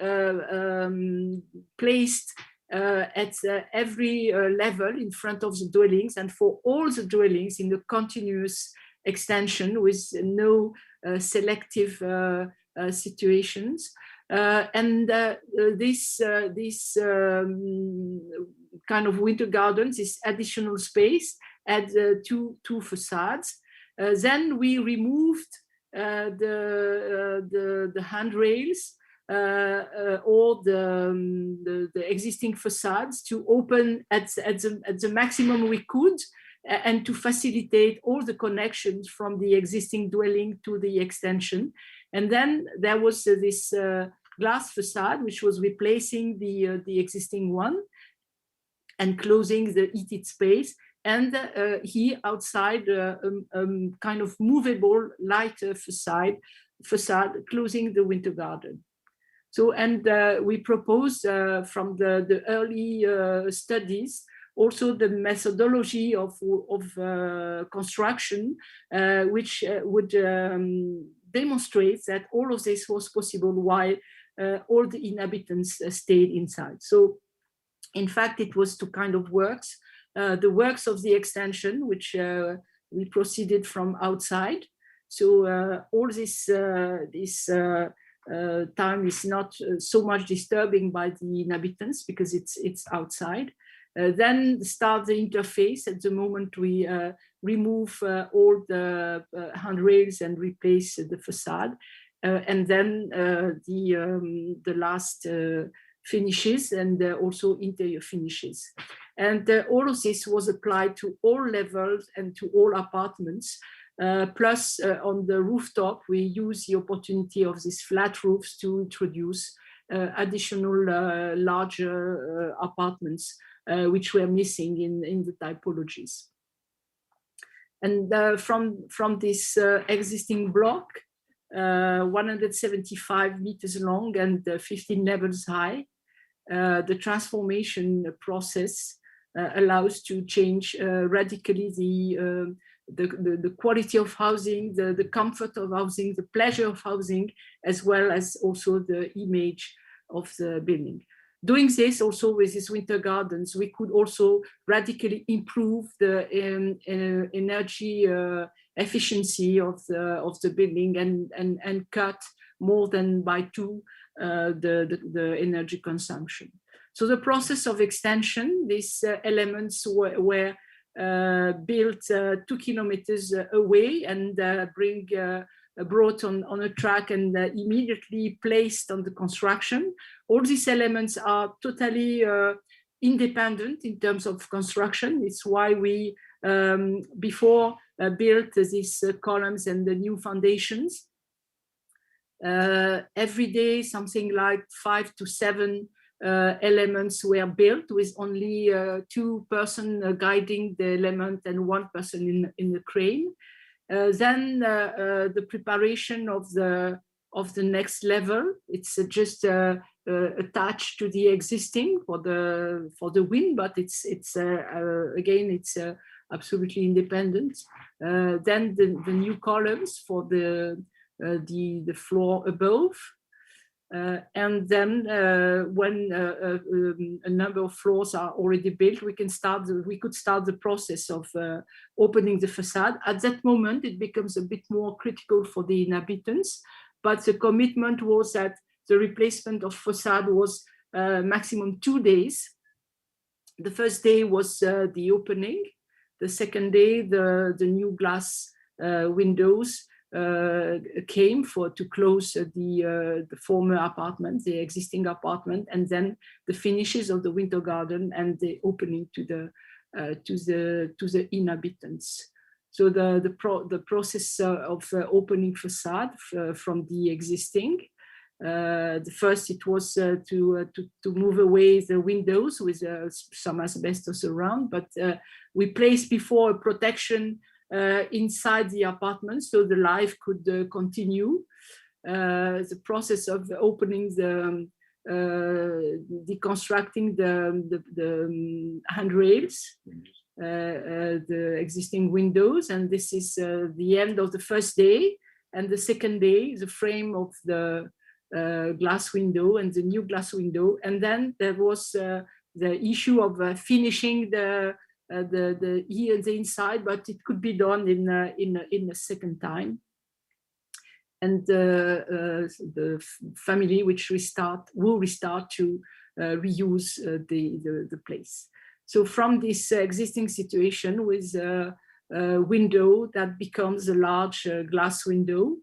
placed at every level in front of the dwellings, and for all the dwellings in the continuous extension with no selective situations. And this kind of winter gardens, this additional space, had two facades. Then we removed the handrails or the existing facades to open at the maximum we could, and to facilitate all the connections from the existing dwelling to the extension. And then there was this glass facade, which was replacing the existing one and closing the heated space. And here outside, kind of movable lighter facade facade closing the winter garden. So, and we propose from the early studies also the methodology of construction, which would demonstrate that all of this was possible while all the inhabitants stayed inside. So, in fact, it was two kind of works. The works of the extension, which we proceeded from outside. So all this time is not so much disturbing by the inhabitants because it's outside. Then start the interface. At the moment we remove all the handrails and replace the facade, and then the last finishes and also interior finishes. And all of this was applied to all levels and to all apartments. Plus on the rooftop, we use the opportunity of these flat roofs to introduce additional larger apartments, which were missing in the typologies. And from this existing block, 175 meters long and 15 levels high, the transformation process allows to change radically the quality of housing, the comfort of housing, the pleasure of housing, as well as also the image of the building. Doing this also with these winter gardens, we could also radically improve the energy efficiency of the building and cut more than by 2 the energy consumption. So the process of extension, these elements were built 2 kilometers away and brought on a track and immediately placed on the construction. All these elements are totally independent in terms of construction. It's why we before built these columns and the new foundations. Every day, something like 5 to 7 elements were built with only 2 persons guiding the element and 1 person in the crane. Then the preparation of the next level, it's just attached to the existing for the wind, but it's again it's absolutely independent. Then the new columns for the floor above. And then when a number of floors are already built, we could start the process of opening the facade. At that moment, it becomes a bit more critical for the inhabitants, but the commitment was that the replacement of facade was maximum 2 days. The first day was the opening. The second day, the new glass windows came to close the former apartment, the existing apartment, and then the finishes of the winter garden and the opening to the inhabitants. So the process of opening facade from the existing. The first it was to move away the windows with some asbestos around, but we placed before a protection inside the apartment so the life could continue. The process of opening deconstructing the handrails, the existing windows, and this is the end of the first day. And the second day, the frame of the glass window and the new glass window. And then there was the issue of finishing the inside, but it could be done in a second time. And the family will restart to reuse the place. So from this existing situation with a window that becomes a large glass window,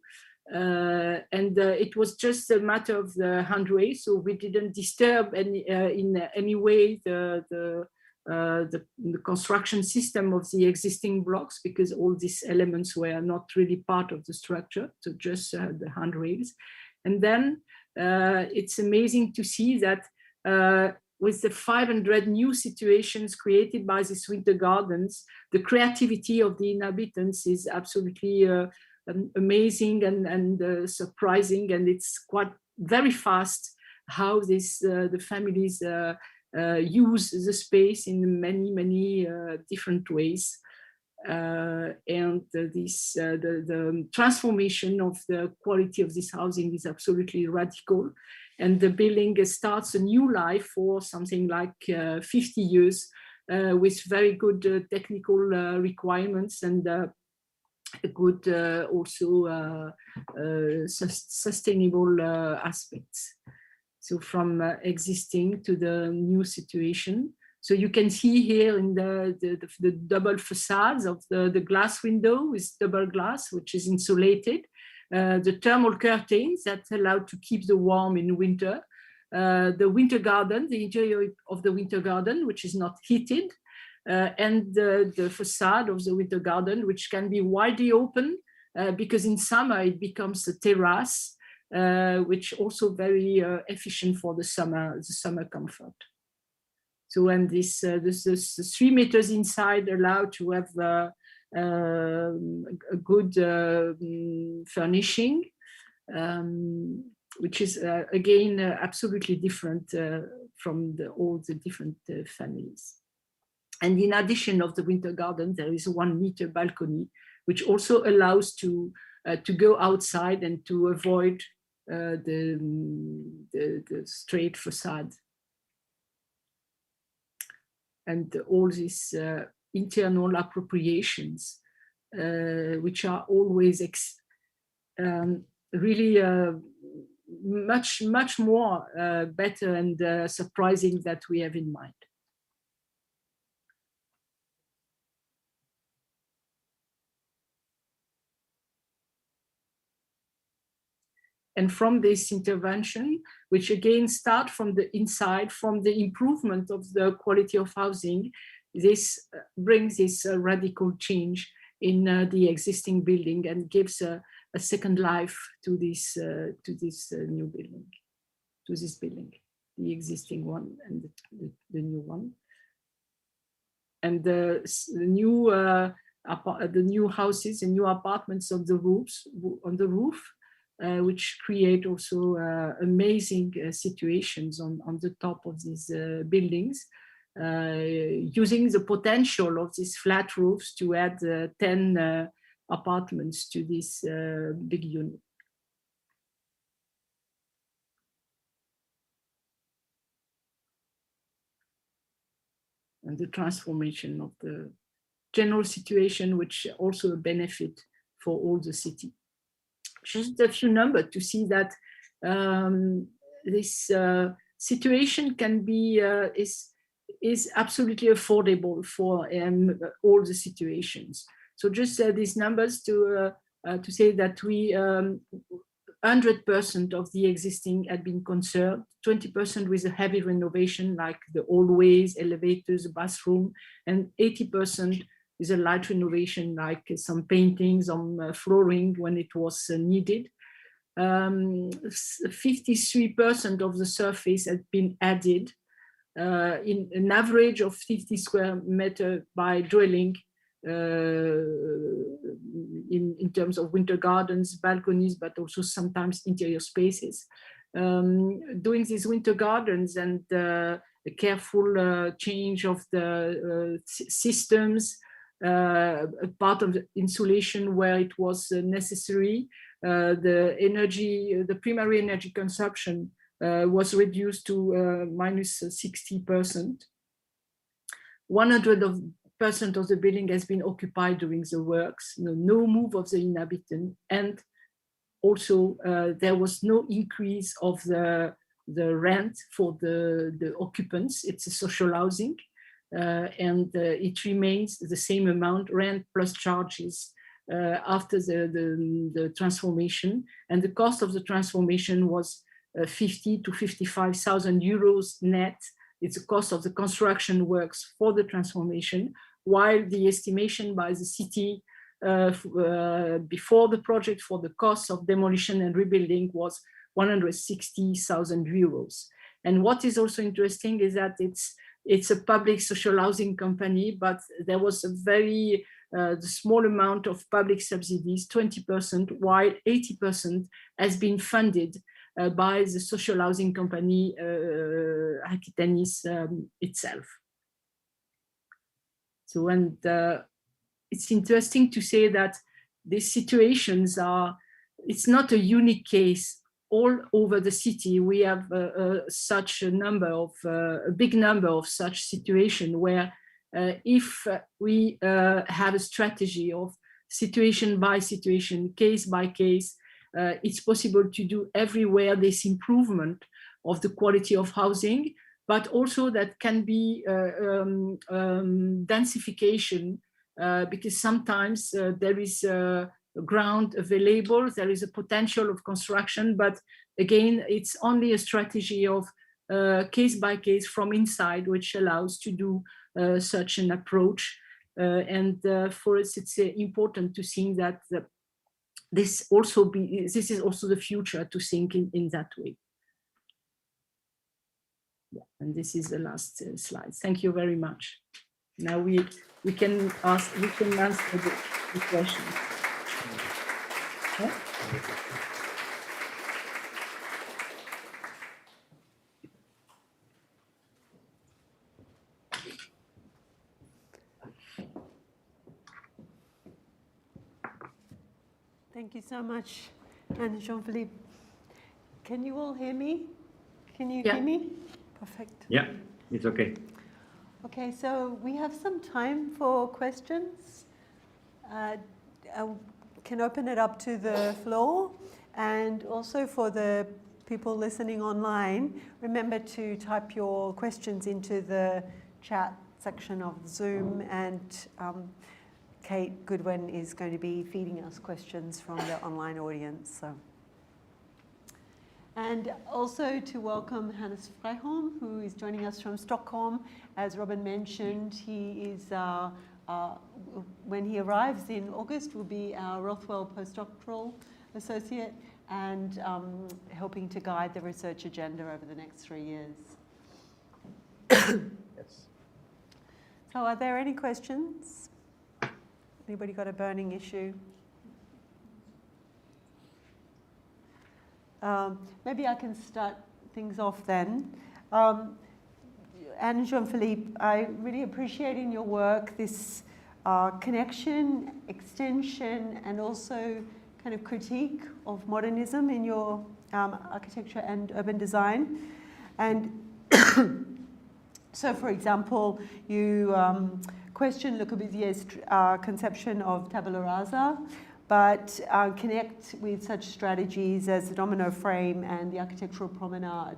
and it was just a matter of the handrail, so we didn't disturb in any way the construction system of the existing blocks, because all these elements were not really part of the structure, so just the handrails. And then it's amazing to see that with the 500 new situations created by these winter gardens, the creativity of the inhabitants is absolutely amazing and surprising, and it's quite very fast how this the families use the space in many different ways. And the transformation of the quality of this housing is absolutely radical, and the building starts a new life for something like 50 years with very good technical requirements and a good also sustainable aspects. So from existing to the new situation. So you can see here in the double facades of the glass window with double glass, which is insulated, the thermal curtains that allow to keep the warm in winter, the winter garden, the interior of the winter garden, which is not heated, and the facade of the winter garden, which can be widely open because in summer it becomes a terrace, which also very efficient for the summer comfort. So when this 3 meters inside allow to have a good furnishing, which is again absolutely different from all the different families. And in addition of the winter garden, there is a 1 meter balcony, which also allows to go outside and to avoid the straight facade. And all these internal appropriations, which are always really much more better and surprising that we have in mind. And from this intervention, which again start from the inside, from the improvement of the quality of housing, this brings this radical change in the existing building and gives a second life to this new building, to this building, the existing one and the new one. And the new houses and new apartments on the roof, which create also amazing situations on the top of these buildings, using the potential of these flat roofs to add 10 apartments to this big unit. And the transformation of the general situation, which also a benefit for all the city. Just a few numbers to see that this situation can be is absolutely affordable for all the situations. So just these numbers to say that we 100% of the existing had been conserved, 20% with a heavy renovation like the hallways, elevators, bathroom, and 80% is a light renovation like some paintings on flooring when it was needed. 53% of the surface had been added in an average of 50 square meters by drilling in terms of winter gardens, balconies, but also sometimes interior spaces. Doing these winter gardens and a careful change of the systems, a part of the insulation where it was necessary, the primary energy consumption was reduced to minus 60%. 100% of the building has been occupied during the works, no move of the inhabitant, and also there was no increase of the rent for the occupants. It's a social housing, and it remains the same amount, rent plus charges, after the transformation. And the cost of the transformation was 50 to 55,000 euros net. It's the cost of the construction works for the transformation, while the estimation by the city before the project for the cost of demolition and rebuilding was 160,000 euros. And what is also interesting is that it's a public social housing company, but there was a very the small amount of public subsidies, 20%, while 80% has been funded by the social housing company Aquitanis itself. So, and it's interesting to say that these situations are, it's not a unique case. All over the city, we have such a number of, a big number of such situations where if we have a strategy of situation by situation, case by case, it's possible to do everywhere this improvement of the quality of housing, but also that can be densification, because sometimes there is ground available, there is a potential of construction, but again, it's only a strategy of case by case from inside, which allows to do such an approach. And for us, it's important to think that this is also the future, to think in that way. Yeah, and this is the last slide. Thank you very much. Now we can answer the question. Yeah? Thank you so much, Anne and Jean-Philippe. Can you all hear me? Can you hear me? Perfect. Yeah, it's okay. Okay, so we have some time for questions. Can open it up to the floor, and also for the people listening online, remember to type your questions into the chat section of Zoom, and Kate Goodwin is going to be feeding us questions from the online audience. So. And also to welcome Hannes Freiholm, who is joining us from Stockholm. As Robin mentioned, he is, when he arrives in August, will be our Rothwell postdoctoral associate and helping to guide the research agenda over the next 3 years. Yes. So are there any questions? Anybody got a burning issue? Maybe I can start things off then. Anne and Jean-Philippe, I really appreciate in your work this connection, extension, and also kind of critique of modernism in your architecture and urban design. And so, for example, you question Le Corbusier's conception of tabula rasa, but connect with such strategies as the domino frame and the architectural promenade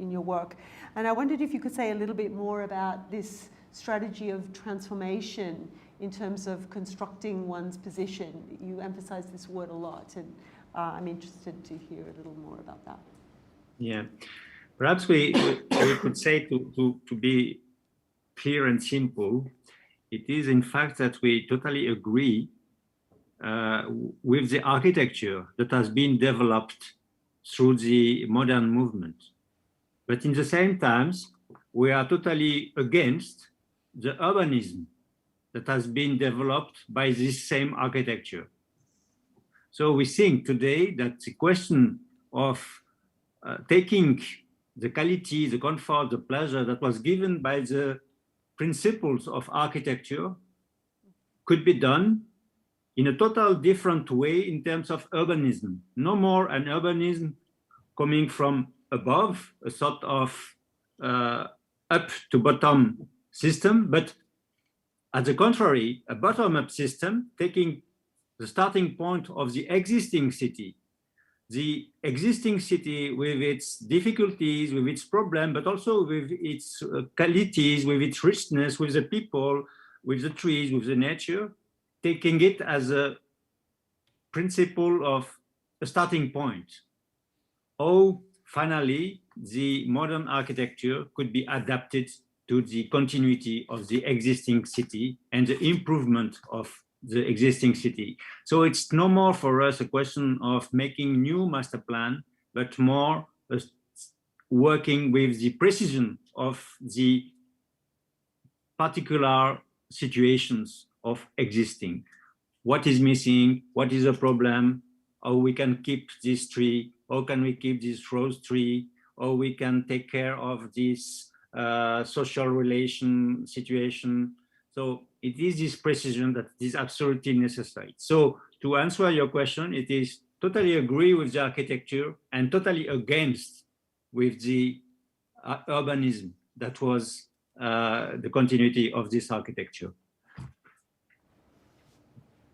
in your work. And I wondered if you could say a little bit more about this strategy of transformation in terms of constructing one's position. You emphasize this word a lot, and I'm interested to hear a little more about that. Yeah, perhaps we could say to be clear and simple, it is in fact that we totally agree with the architecture that has been developed through the modern movement. But in the same time, we are totally against the urbanism that has been developed by this same architecture. So we think today that the question of taking the quality, the comfort, the pleasure that was given by the principles of architecture could be done in a total different way in terms of urbanism. No more an urbanism coming from above, a sort of up to bottom system, but at the contrary, a bottom-up system taking the starting point of the existing city with its difficulties, with its problem, but also with its qualities, with its richness, with the people, with the trees, with the nature, taking it as a principle of a starting point. How finally the modern architecture could be adapted to the continuity of the existing city and the improvement of the existing city. So it's no more for us a question of making new master plan, but more working with the precision of the particular situations of existing. What is missing? What is the problem? How we can keep this tree? How can we keep this rose tree? How we can take care of this social relation situation? So it is this precision that is absolutely necessary. So to answer your question, it is totally agree with the architecture and totally against with the urbanism that was the continuity of this architecture.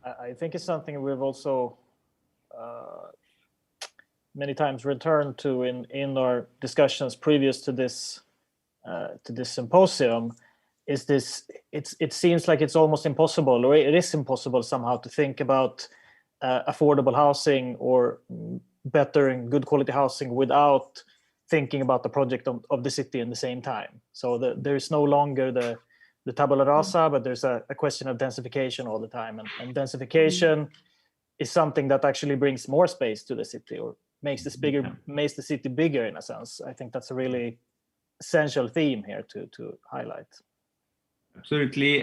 I think it's something we've also many times returned to in our discussions previous to this symposium. Is this? It seems like it's almost impossible, or it is impossible somehow, to think about affordable housing or better and good quality housing without thinking about the project of the city in the same time. So there is no longer the tabula rasa, but there's a question of densification all the time. And densification is something that actually brings more space to the city, or makes this bigger, makes the city bigger in a sense. I think that's a really essential theme here to highlight. Absolutely,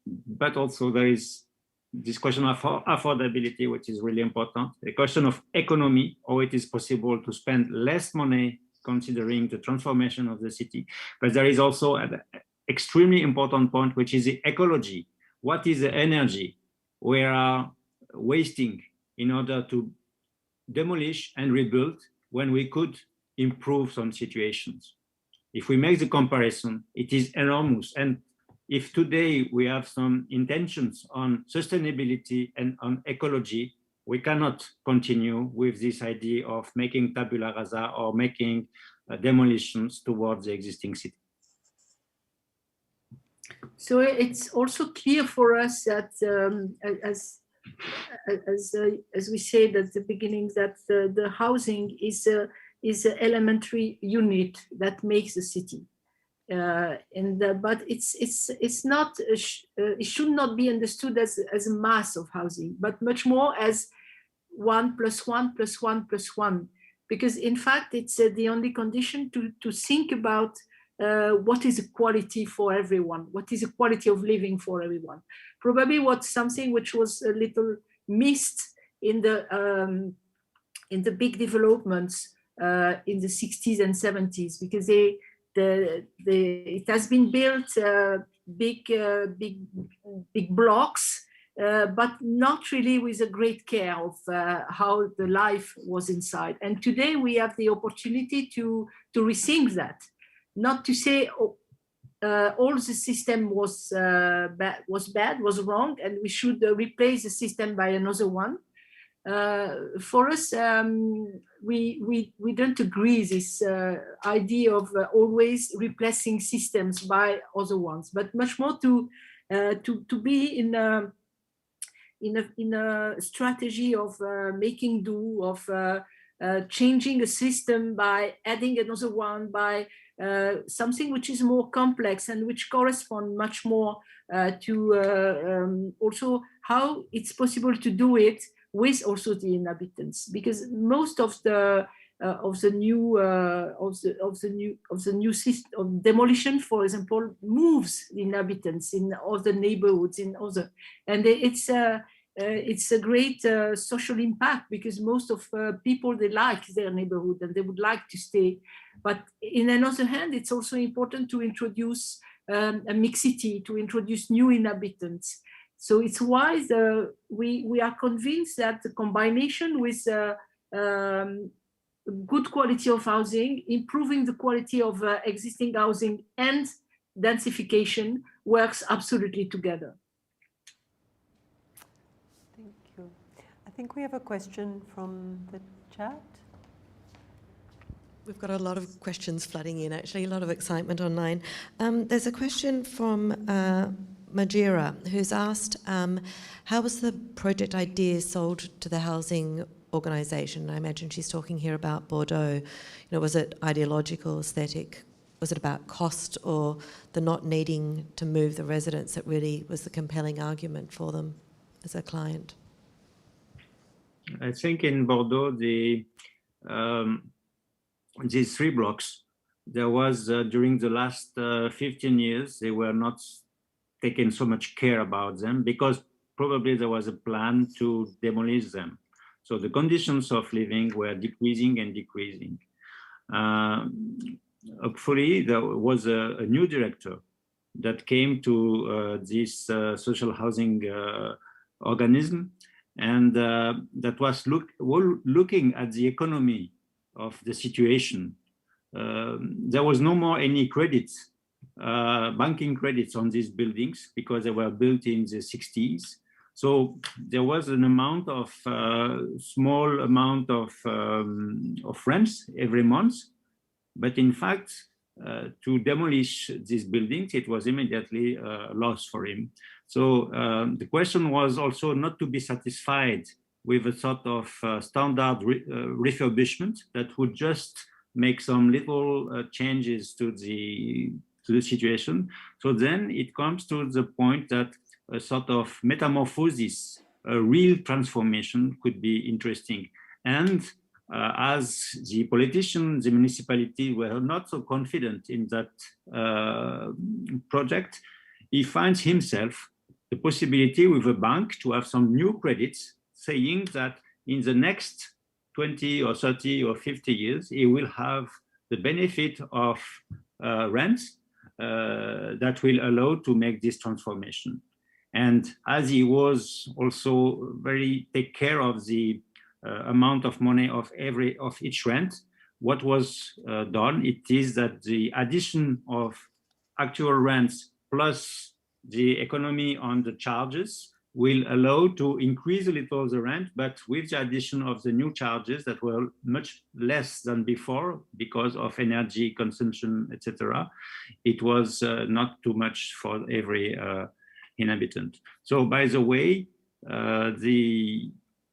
but also there is this question of affordability, which is really important. The question of economy, how it is possible to spend less money considering the transformation of the city. But there is also an extremely important point, which is the ecology. What is the energy we are wasting in order to demolish and rebuild when we could improve some situations? If we make the comparison, it is enormous. And if today we have some intentions on sustainability and on ecology, we cannot continue with this idea of making tabula rasa or making demolitions towards the existing city. So it's also clear for us that, as we said at the beginning, that the housing is an elementary unit that makes the city. But it's not. It should not be understood as a mass of housing, but much more as 1 + 1 + 1 + 1, because in fact it's the only condition to think about what is equality for everyone, what is the quality of living for everyone. Probably what's something which was a little missed in the big developments in the 60s and 70s, because it has been built big blocks, but not really with a great care of how the life was inside. And today we have the opportunity to rethink that, not to say all the system was bad, was wrong, and we should replace the system by another one. For us, we don't agree this idea of always replacing systems by other ones, but much more to be in a strategy of making do, of changing a system by adding another one, by something which is more complex and which correspond much more to also how it's possible to do it with also the inhabitants, because most of the new system of demolition, for example, moves the inhabitants in other neighborhoods, and it's a great social impact, because most of people, they like their neighborhood and they would like to stay. But in another hand, it's also important to introduce a mixity, to introduce new inhabitants. So it's why we are convinced that the combination with good quality of housing, improving the quality of existing housing, and densification works absolutely together. Thank you. I think we have a question from the chat. We've got a lot of questions flooding in, actually, a lot of excitement online. There's a question from Majira, who's asked, how was the project idea sold to the housing organisation? I imagine she's talking here about Bordeaux. Was it ideological, aesthetic? Was it about cost, or the not needing to move the residents that really was the compelling argument for them as a client? I think in Bordeaux, these 3 blocks, there was during the last 15 years, they were not taken so much care about them, because probably there was a plan to demolish them. So the conditions of living were decreasing and decreasing. Hopefully, there was a new director that came to this social housing organism, and that was looking at the economy of the situation. There was no more any credits, banking credits on these buildings, because they were built in the 60s. So there was an amount of small amount of rents every month, but in fact, to demolish these buildings, it was immediately a loss for him. So the question was also not to be satisfied with a sort of standard refurbishment that would just make some little changes to the situation. So then it comes to the point that a sort of metamorphosis, a real transformation could be interesting. And as the politicians, the municipality were not so confident in that project, he finds himself the possibility with a bank to have some new credits, saying that in the next 20 or 30 or 50 years, he will have the benefit of rents that will allow to make this transformation. And as he was also very take care of the amount of money of each rent, what was done, it is that the addition of actual rents plus the economy on the charges will allow to increase a little the rent, but with the addition of the new charges that were much less than before because of energy consumption, etc., it was not too much for every inhabitant. So by the way,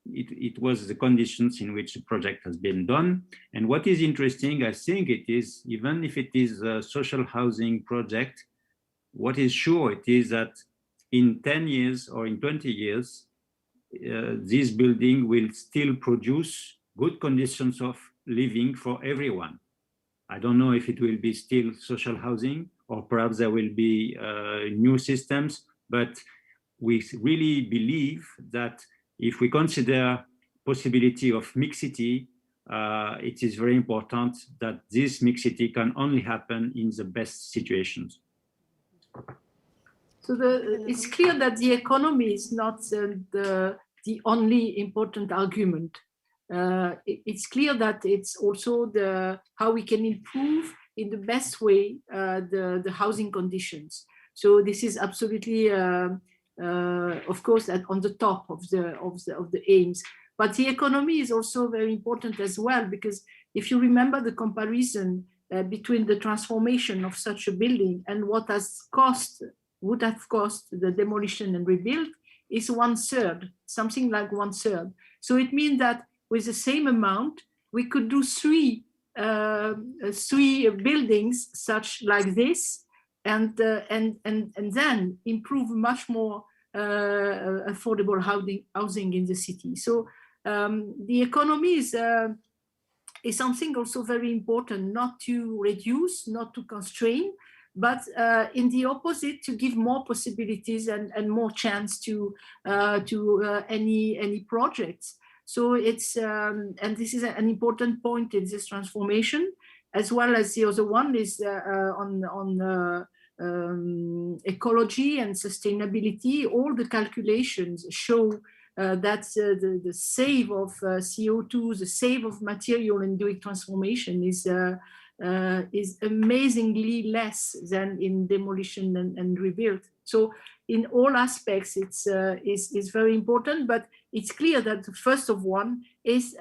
it was the conditions in which the project has been done. And what is interesting, I think it is, even if it is a social housing project, what is sure it is that in 10 years or in 20 years, this building will still produce good conditions of living for everyone. I don't know if it will be still social housing, or perhaps there will be new systems, but we really believe that if we consider possibility of mixity, it is very important that this mixity can only happen in the best situations. So it's clear that the economy is not the only important argument. It's clear that it's also how we can improve in the best way the housing conditions. So this is absolutely, of course, on the top of the aims. But the economy is also very important as well, because if you remember the comparison between the transformation of such a building and what would have cost the demolition and rebuild is 1/3, something like 1/3. So it means that with the same amount, we could do three buildings such like this, and then improve much more affordable housing in the city. So the economy is something also very important, not to reduce, not to constrain, but in the opposite, to give more possibilities and more chance to any projects. So it's and this is an important point in this transformation, as well as the other one is on ecology and sustainability. All the calculations show that the save of CO2, the save of material in doing transformation is amazingly less than in demolition and rebuild. So in all aspects, it's very important. But it's clear that the first of one is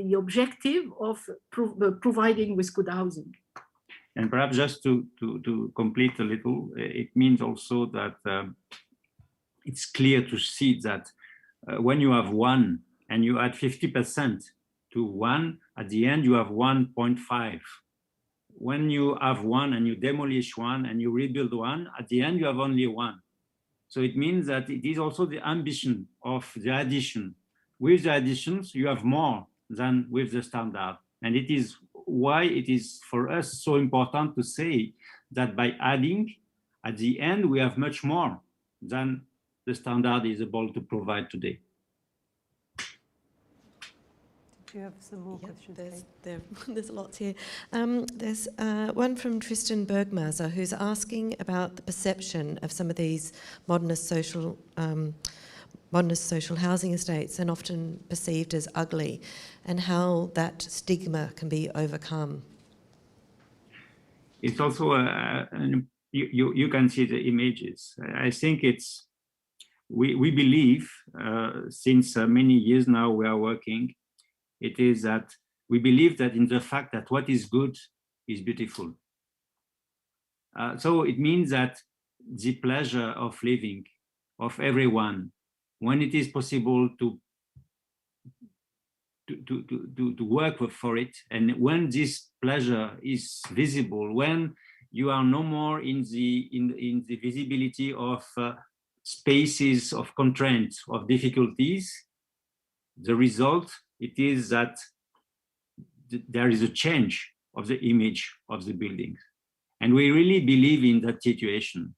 the objective of providing with good housing. And perhaps just to complete a little, it means also that it's clear to see that when you have one and you add 50% to one, at the end you have 1.5. When you have one and you demolish one and you rebuild one, at the end you have only one. So it means that it is also the ambition of the addition. With the additions, you have more than with the standard. And it is why it is for us so important to say that by adding, at the end, we have much more than the standard is able to provide today. Do you have some more questions? There's lots here. There's one from Tristan Bergmaser who's asking about the perception of some of these modernist social housing estates, and often perceived as ugly, and how that stigma can be overcome. It's also, you can see the images. I think it's, we believe, since many years now we are working, it is that we believe that in the fact that what is good is beautiful. So it means that the pleasure of living of everyone, when it is possible to work for it, and when this pleasure is visible, when you are no more in the visibility of spaces of constraints, of difficulties, the result, it is that there is a change of the image of the building. And we really believe in that situation.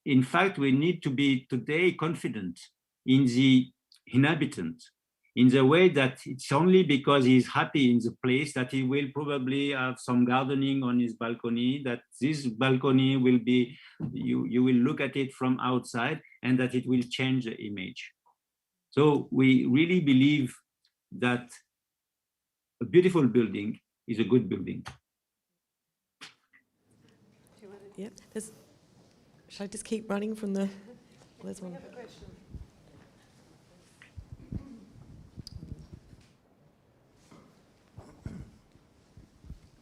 In fact, we need to be today confident in the inhabitant, in the way that it's only because he's happy in the place that he will probably have some gardening on his balcony, that this balcony will be, you will look at it from outside, and that it will change the image. So we really believe that a beautiful building is a good building. Yeah, should I just keep running from the, there's one.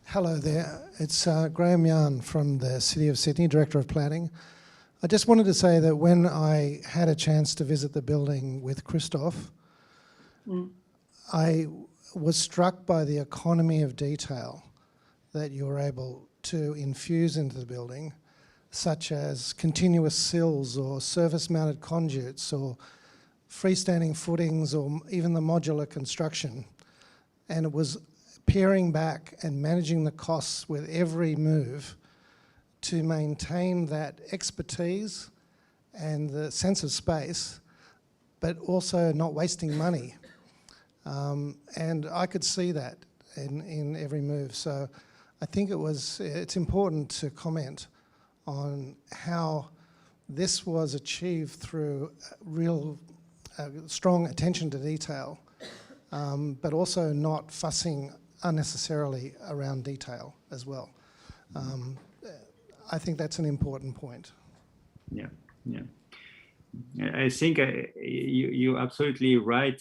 Hello there, it's Graham Yarn from the City of Sydney, Director of Planning. I just wanted to say that when I had a chance to visit the building with Christophe, I was struck by the economy of detail that you were able to infuse into the building, such as continuous sills or surface-mounted conduits or freestanding footings or even the modular construction. And it was peering back and managing the costs with every move to maintain that expertise and the sense of space, but also not wasting money. And I could see that in every move. So I think it's important to comment on how this was achieved through real strong attention to detail, but also not fussing unnecessarily around detail as well. I think that's an important point. Yeah, yeah. I think you're absolutely right.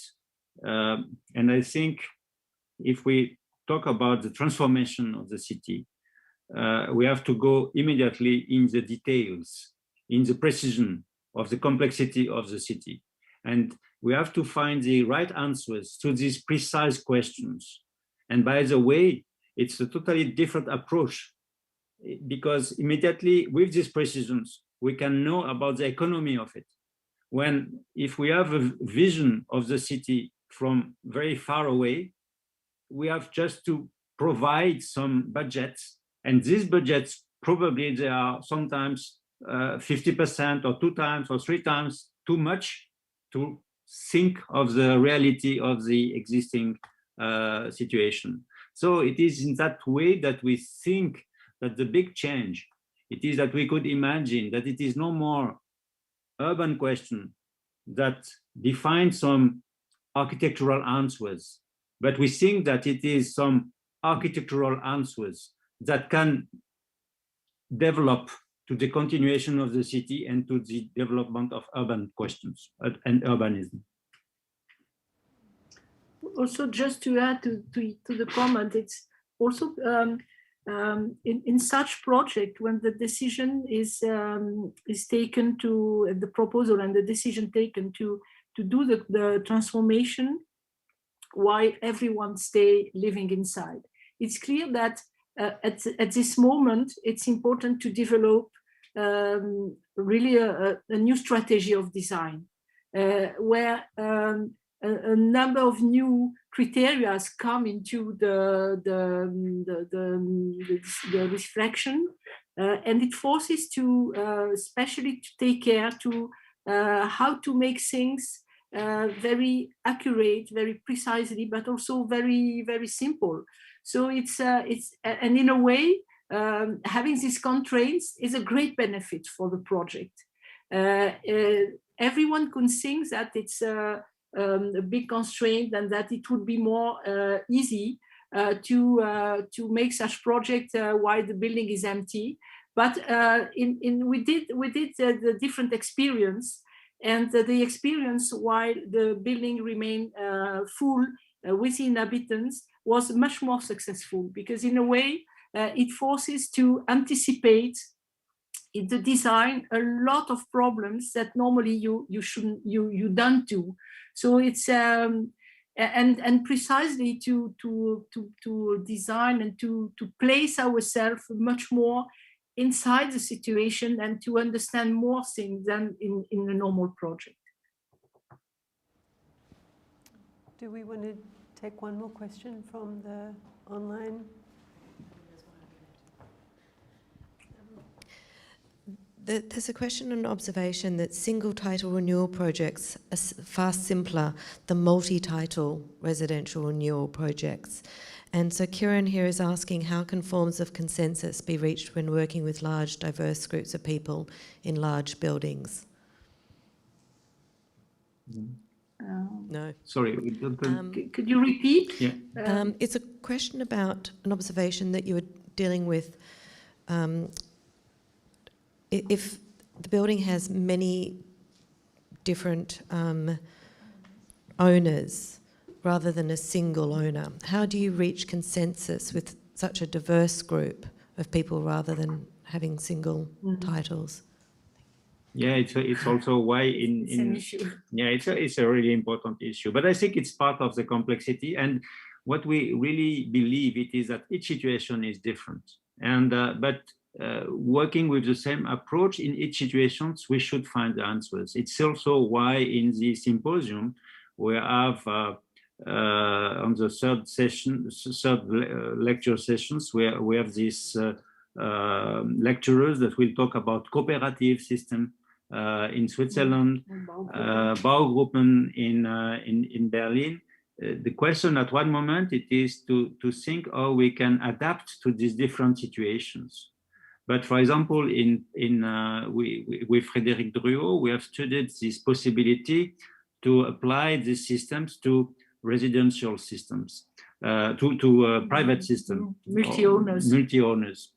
And I think if we talk about the transformation of the city, we have to go immediately in the details, in the precision of the complexity of the city. And we have to find the right answers to these precise questions. And by the way, it's a totally different approach, because immediately with these precisions, we can know about the economy of it. If we have a vision of the city from very far away, we have just to provide some budgets, and these budgets probably they are sometimes 50% or 2 times or 3 times too much to think of the reality of the existing situation. So it is in that way that we think that the big change, it is that we could imagine that it is no more urban question that defines some architectural answers, but we think that it is some architectural answers that can develop to the continuation of the city and to the development of urban questions and urbanism. Also, just to add to the comment, it's also in such project when the decision is taken to the proposal and the decision taken to do the transformation while everyone stay living inside. It's clear that at this moment, it's important to develop really a new strategy of design where a number of new criteria come into the reflection, and it forces to especially to take care to how to make things very accurate, very precisely, but also very, very simple. So and in a way, having these constraints is a great benefit for the project. Everyone can think that it's a big constraint and that it would be more easy to make such project while the building is empty. But we did the different experience, and the experience while the building remained full with inhabitants was much more successful, because in a way it forces to anticipate in the design a lot of problems that normally you don't do. So it's and precisely to design and to place ourselves much more inside the situation and to understand more things than in a normal project. Do we want to take one more question from the online? There's a question and observation that single title renewal projects are far simpler than multi-title residential renewal projects. And so Kieran here is asking, how can forms of consensus be reached when working with large, diverse groups of people in large buildings? No. Sorry. Could you repeat? Yeah. It's a question about an observation that you were dealing with. If the building has many different owners rather than a single owner, how do you reach consensus with such a diverse group of people rather than having single titles? Yeah, it's also why It's an issue. Yeah, it's a really important issue, but I think it's part of the complexity. And what we really believe it is that each situation is different, and working with the same approach in each situation, we should find the answers. It's also why in the symposium we have on the third lecture sessions, where we have these lecturers that will talk about cooperative system in Switzerland, Baugruppen in Berlin. The question at one moment it is to think how we can adapt to these different situations. But for example, with Frédéric Druot, we have studied this possibility to apply these systems to residential systems, to private systems, multi-owners.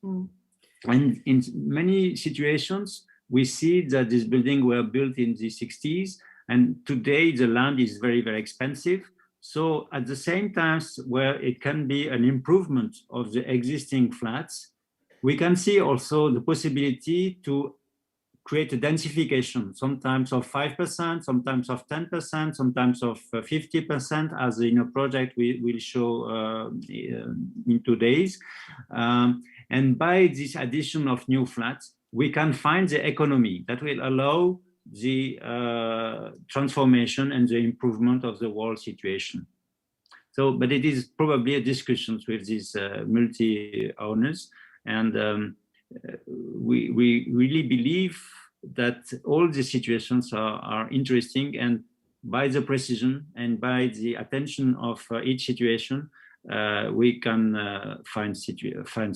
And in many situations, we see that these buildings were built in the 60s, and today the land is very, very expensive. So at the same time, where it can be an improvement of the existing flats, we can see also the possibility to create a densification, sometimes of 5%, sometimes of 10%, sometimes of 50%, as in a project we will show in 2 days. And by this addition of new flats, we can find the economy that will allow the transformation and the improvement of the whole situation. So, but it is probably a discussion with these multi-owners. And we really believe that all the situations are interesting, and by the precision and by the attention of each situation, we can find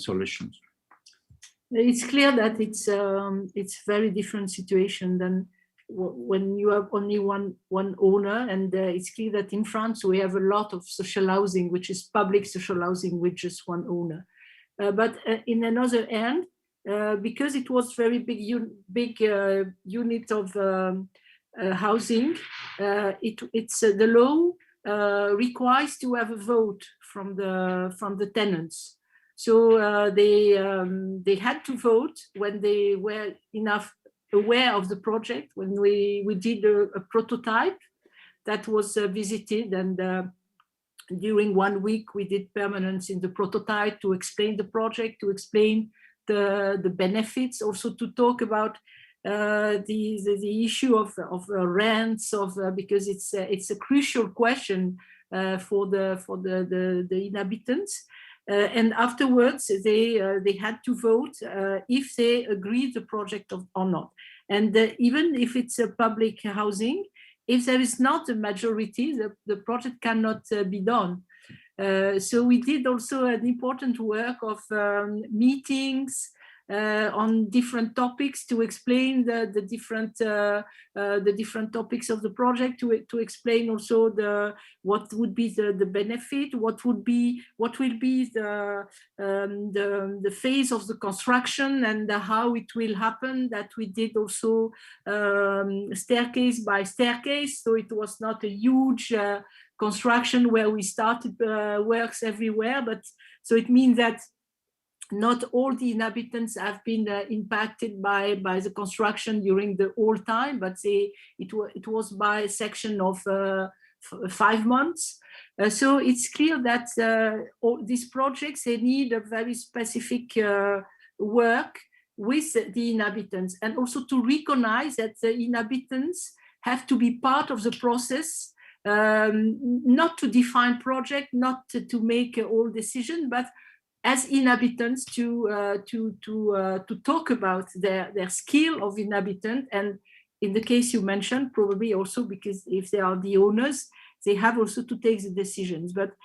solutions. It's clear that it's very different situation than when you have only one owner, and it's clear that in France we have a lot of social housing, which is public social housing with just one owner. But in another end, because it was very big unit of housing, it's the law requires to have a vote from the tenants. So they had to vote when they were enough aware of the project. When we did a prototype that was visited, and during 1 week we did permanence in the prototype to explain the project, to explain the benefits, also to talk about the issue of rents, because it's a crucial question for the inhabitants. And afterwards, they had to vote if they agreed the project or not. And even if it's a public housing, if there is not a majority, the project cannot be done. So we did also an important work of meetings on different topics to explain the different topics of the project, to explain also what would be the benefit, what will be the phase of the construction and how it will happen. That we did also staircase by staircase, so it was not a huge construction where we started works everywhere, but so it means that not all the inhabitants have been impacted by the construction during the whole time, but it was by a section of 5 months. So it's clear that all these projects, they need a very specific work with the inhabitants, and also to recognize that the inhabitants have to be part of the process, not to define project, not to make all decisions, but as inhabitants to talk about their skill of inhabitant. And in the case you mentioned, probably also because if they are the owners, they have also to take the decisions. But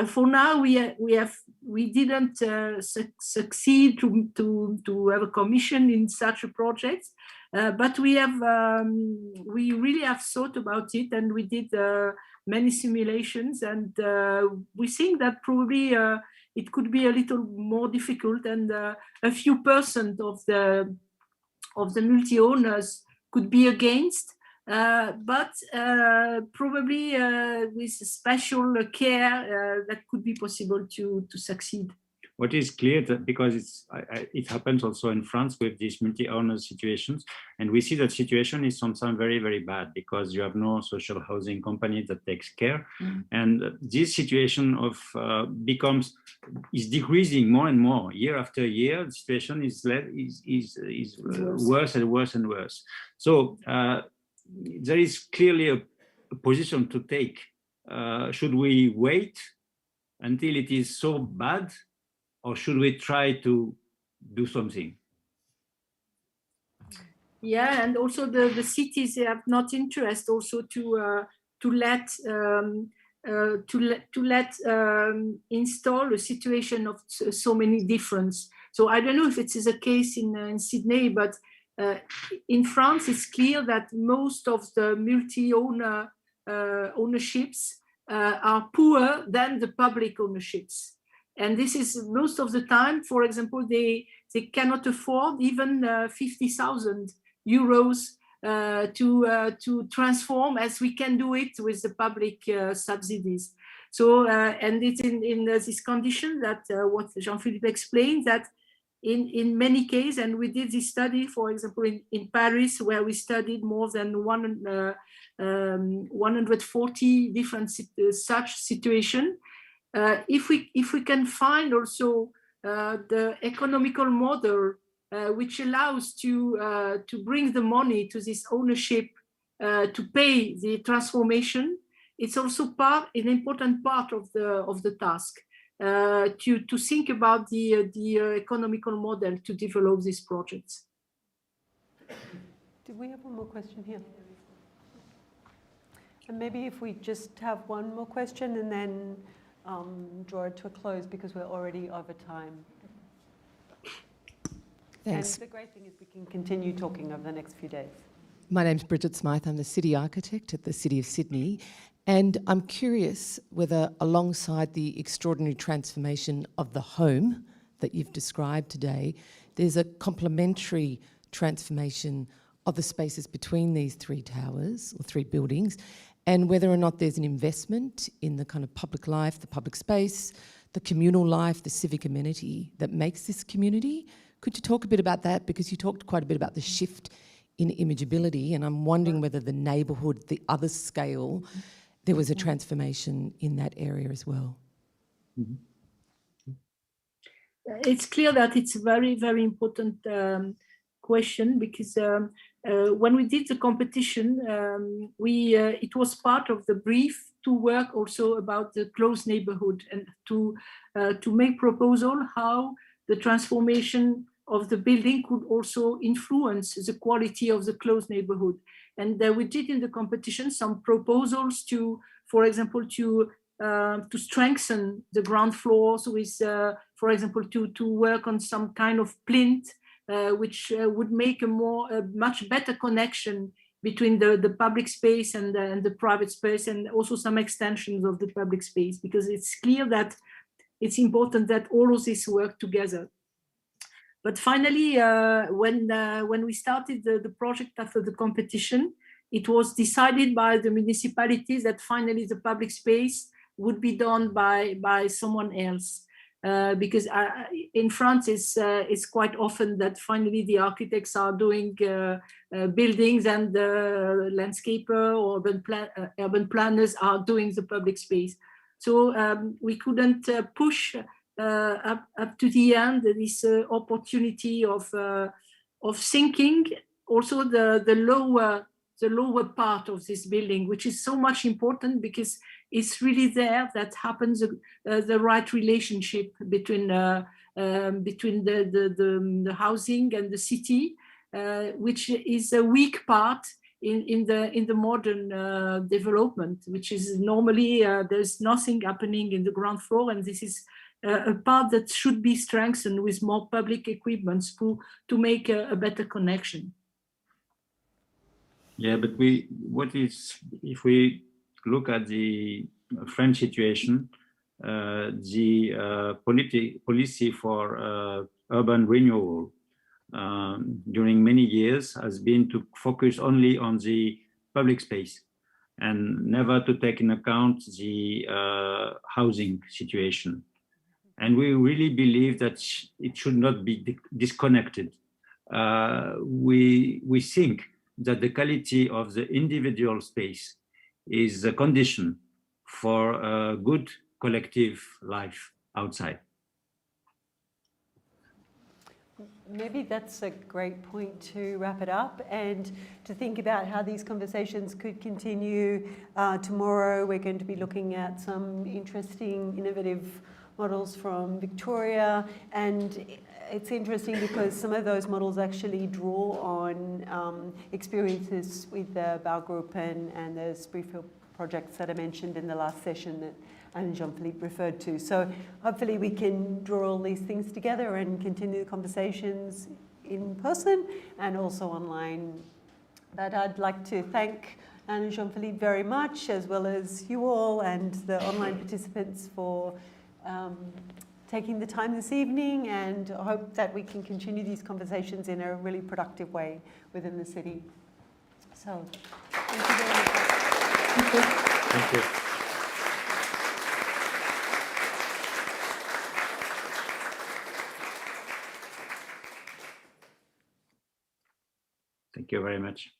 for now, we didn't succeed to have a commission in such a project, but we really have thought about it, and we did many simulations, and we think that probably it could be a little more difficult, and a few % of the multi-owners could be against, but probably with special care that could be possible to succeed. What is clear, that because it happens also in France with these multi-owner situations, and we see that situation is sometimes very, very bad because you have no social housing company that takes care, and this situation of is decreasing more and more year after year. The situation is worse and worse and worse. So there is clearly a position to take. Should we wait until it is so bad, or should we try to do something? Yeah, and also the cities, they have not interest also to let install a situation of so many difference. So I don't know if it is a case in Sydney, but in France, it's clear that most of the multi-owner ownerships are poorer than the public ownerships. And this is most of the time, for example, they cannot afford even 50,000 euros to transform, as we can do it with the public subsidies. So, and it's in this condition that what Jean-Philippe explained, that in many cases, and we did this study, for example, in Paris, where we studied more than 140 different such situations. If we can find also the economical model which allows to bring the money to this ownership to pay the transformation, it's also an important part of the task to think about the economical model to develop these projects. Did we have one more question here? And maybe if we just have one more question and then draw it to a close, because we're already over time. Thanks. And the great thing is we can continue talking over the next few days. My name's Bridget Smythe. I'm the city architect at the City of Sydney. And I'm curious whether, alongside the extraordinary transformation of the home that you've described today, there's a complementary transformation of the spaces between these three towers or three buildings, and whether or not there's an investment in the kind of public life, the public space, the communal life, the civic amenity that makes this community. Could you talk a bit about that? Because you talked quite a bit about the shift in imageability, and I'm wondering whether the neighbourhood, the other scale, there was a transformation in that area as well. It's clear that it's very, very important question because when we did the competition, it was part of the brief to work also about the close neighborhood and to make proposal how the transformation of the building could also influence the quality of the close neighborhood. And we did in the competition some proposals to, for example, to strengthen the ground floors with, for example, to work on some kind of plinth, which would make a much better connection between the public space and the private space, and also some extensions of the public space, because it's clear that it's important that all of this work together. But finally, when we started the project after the competition, it was decided by the municipalities that finally the public space would be done by someone else. Because in France, it's quite often that finally the architects are doing buildings and the landscaper or urban planners are doing the public space. So we couldn't push up to the end this opportunity of thinking also the lower part of this building, which is so much important because it's really there that happens the right relationship between the housing and the city, which is a weak part in the modern development, which is normally there's nothing happening in the ground floor, and this is a part that should be strengthened with more public equipments to make a better connection. Yeah, but if we look at the French situation, the policy for urban renewal during many years has been to focus only on the public space and never to take into account the housing situation. And we really believe that it should not be disconnected. We think that the quality of the individual space is a condition for a good collective life outside. Maybe that's a great point to wrap it up and to think about how these conversations could continue. Tomorrow we're going to be looking at some interesting, innovative models from Victoria, and it's interesting because some of those models actually draw on experiences with the Bau Group and the Spreefield projects that I mentioned in the last session that Anne and Jean-Philippe referred to. So hopefully we can draw all these things together and continue the conversations in person and also online. But I'd like to thank Anne and Jean-Philippe very much, as well as you all and the online participants for taking the time this evening, and I hope that we can continue these conversations in a really productive way within the city. So, thank you very much. Thank you. Thank you very much.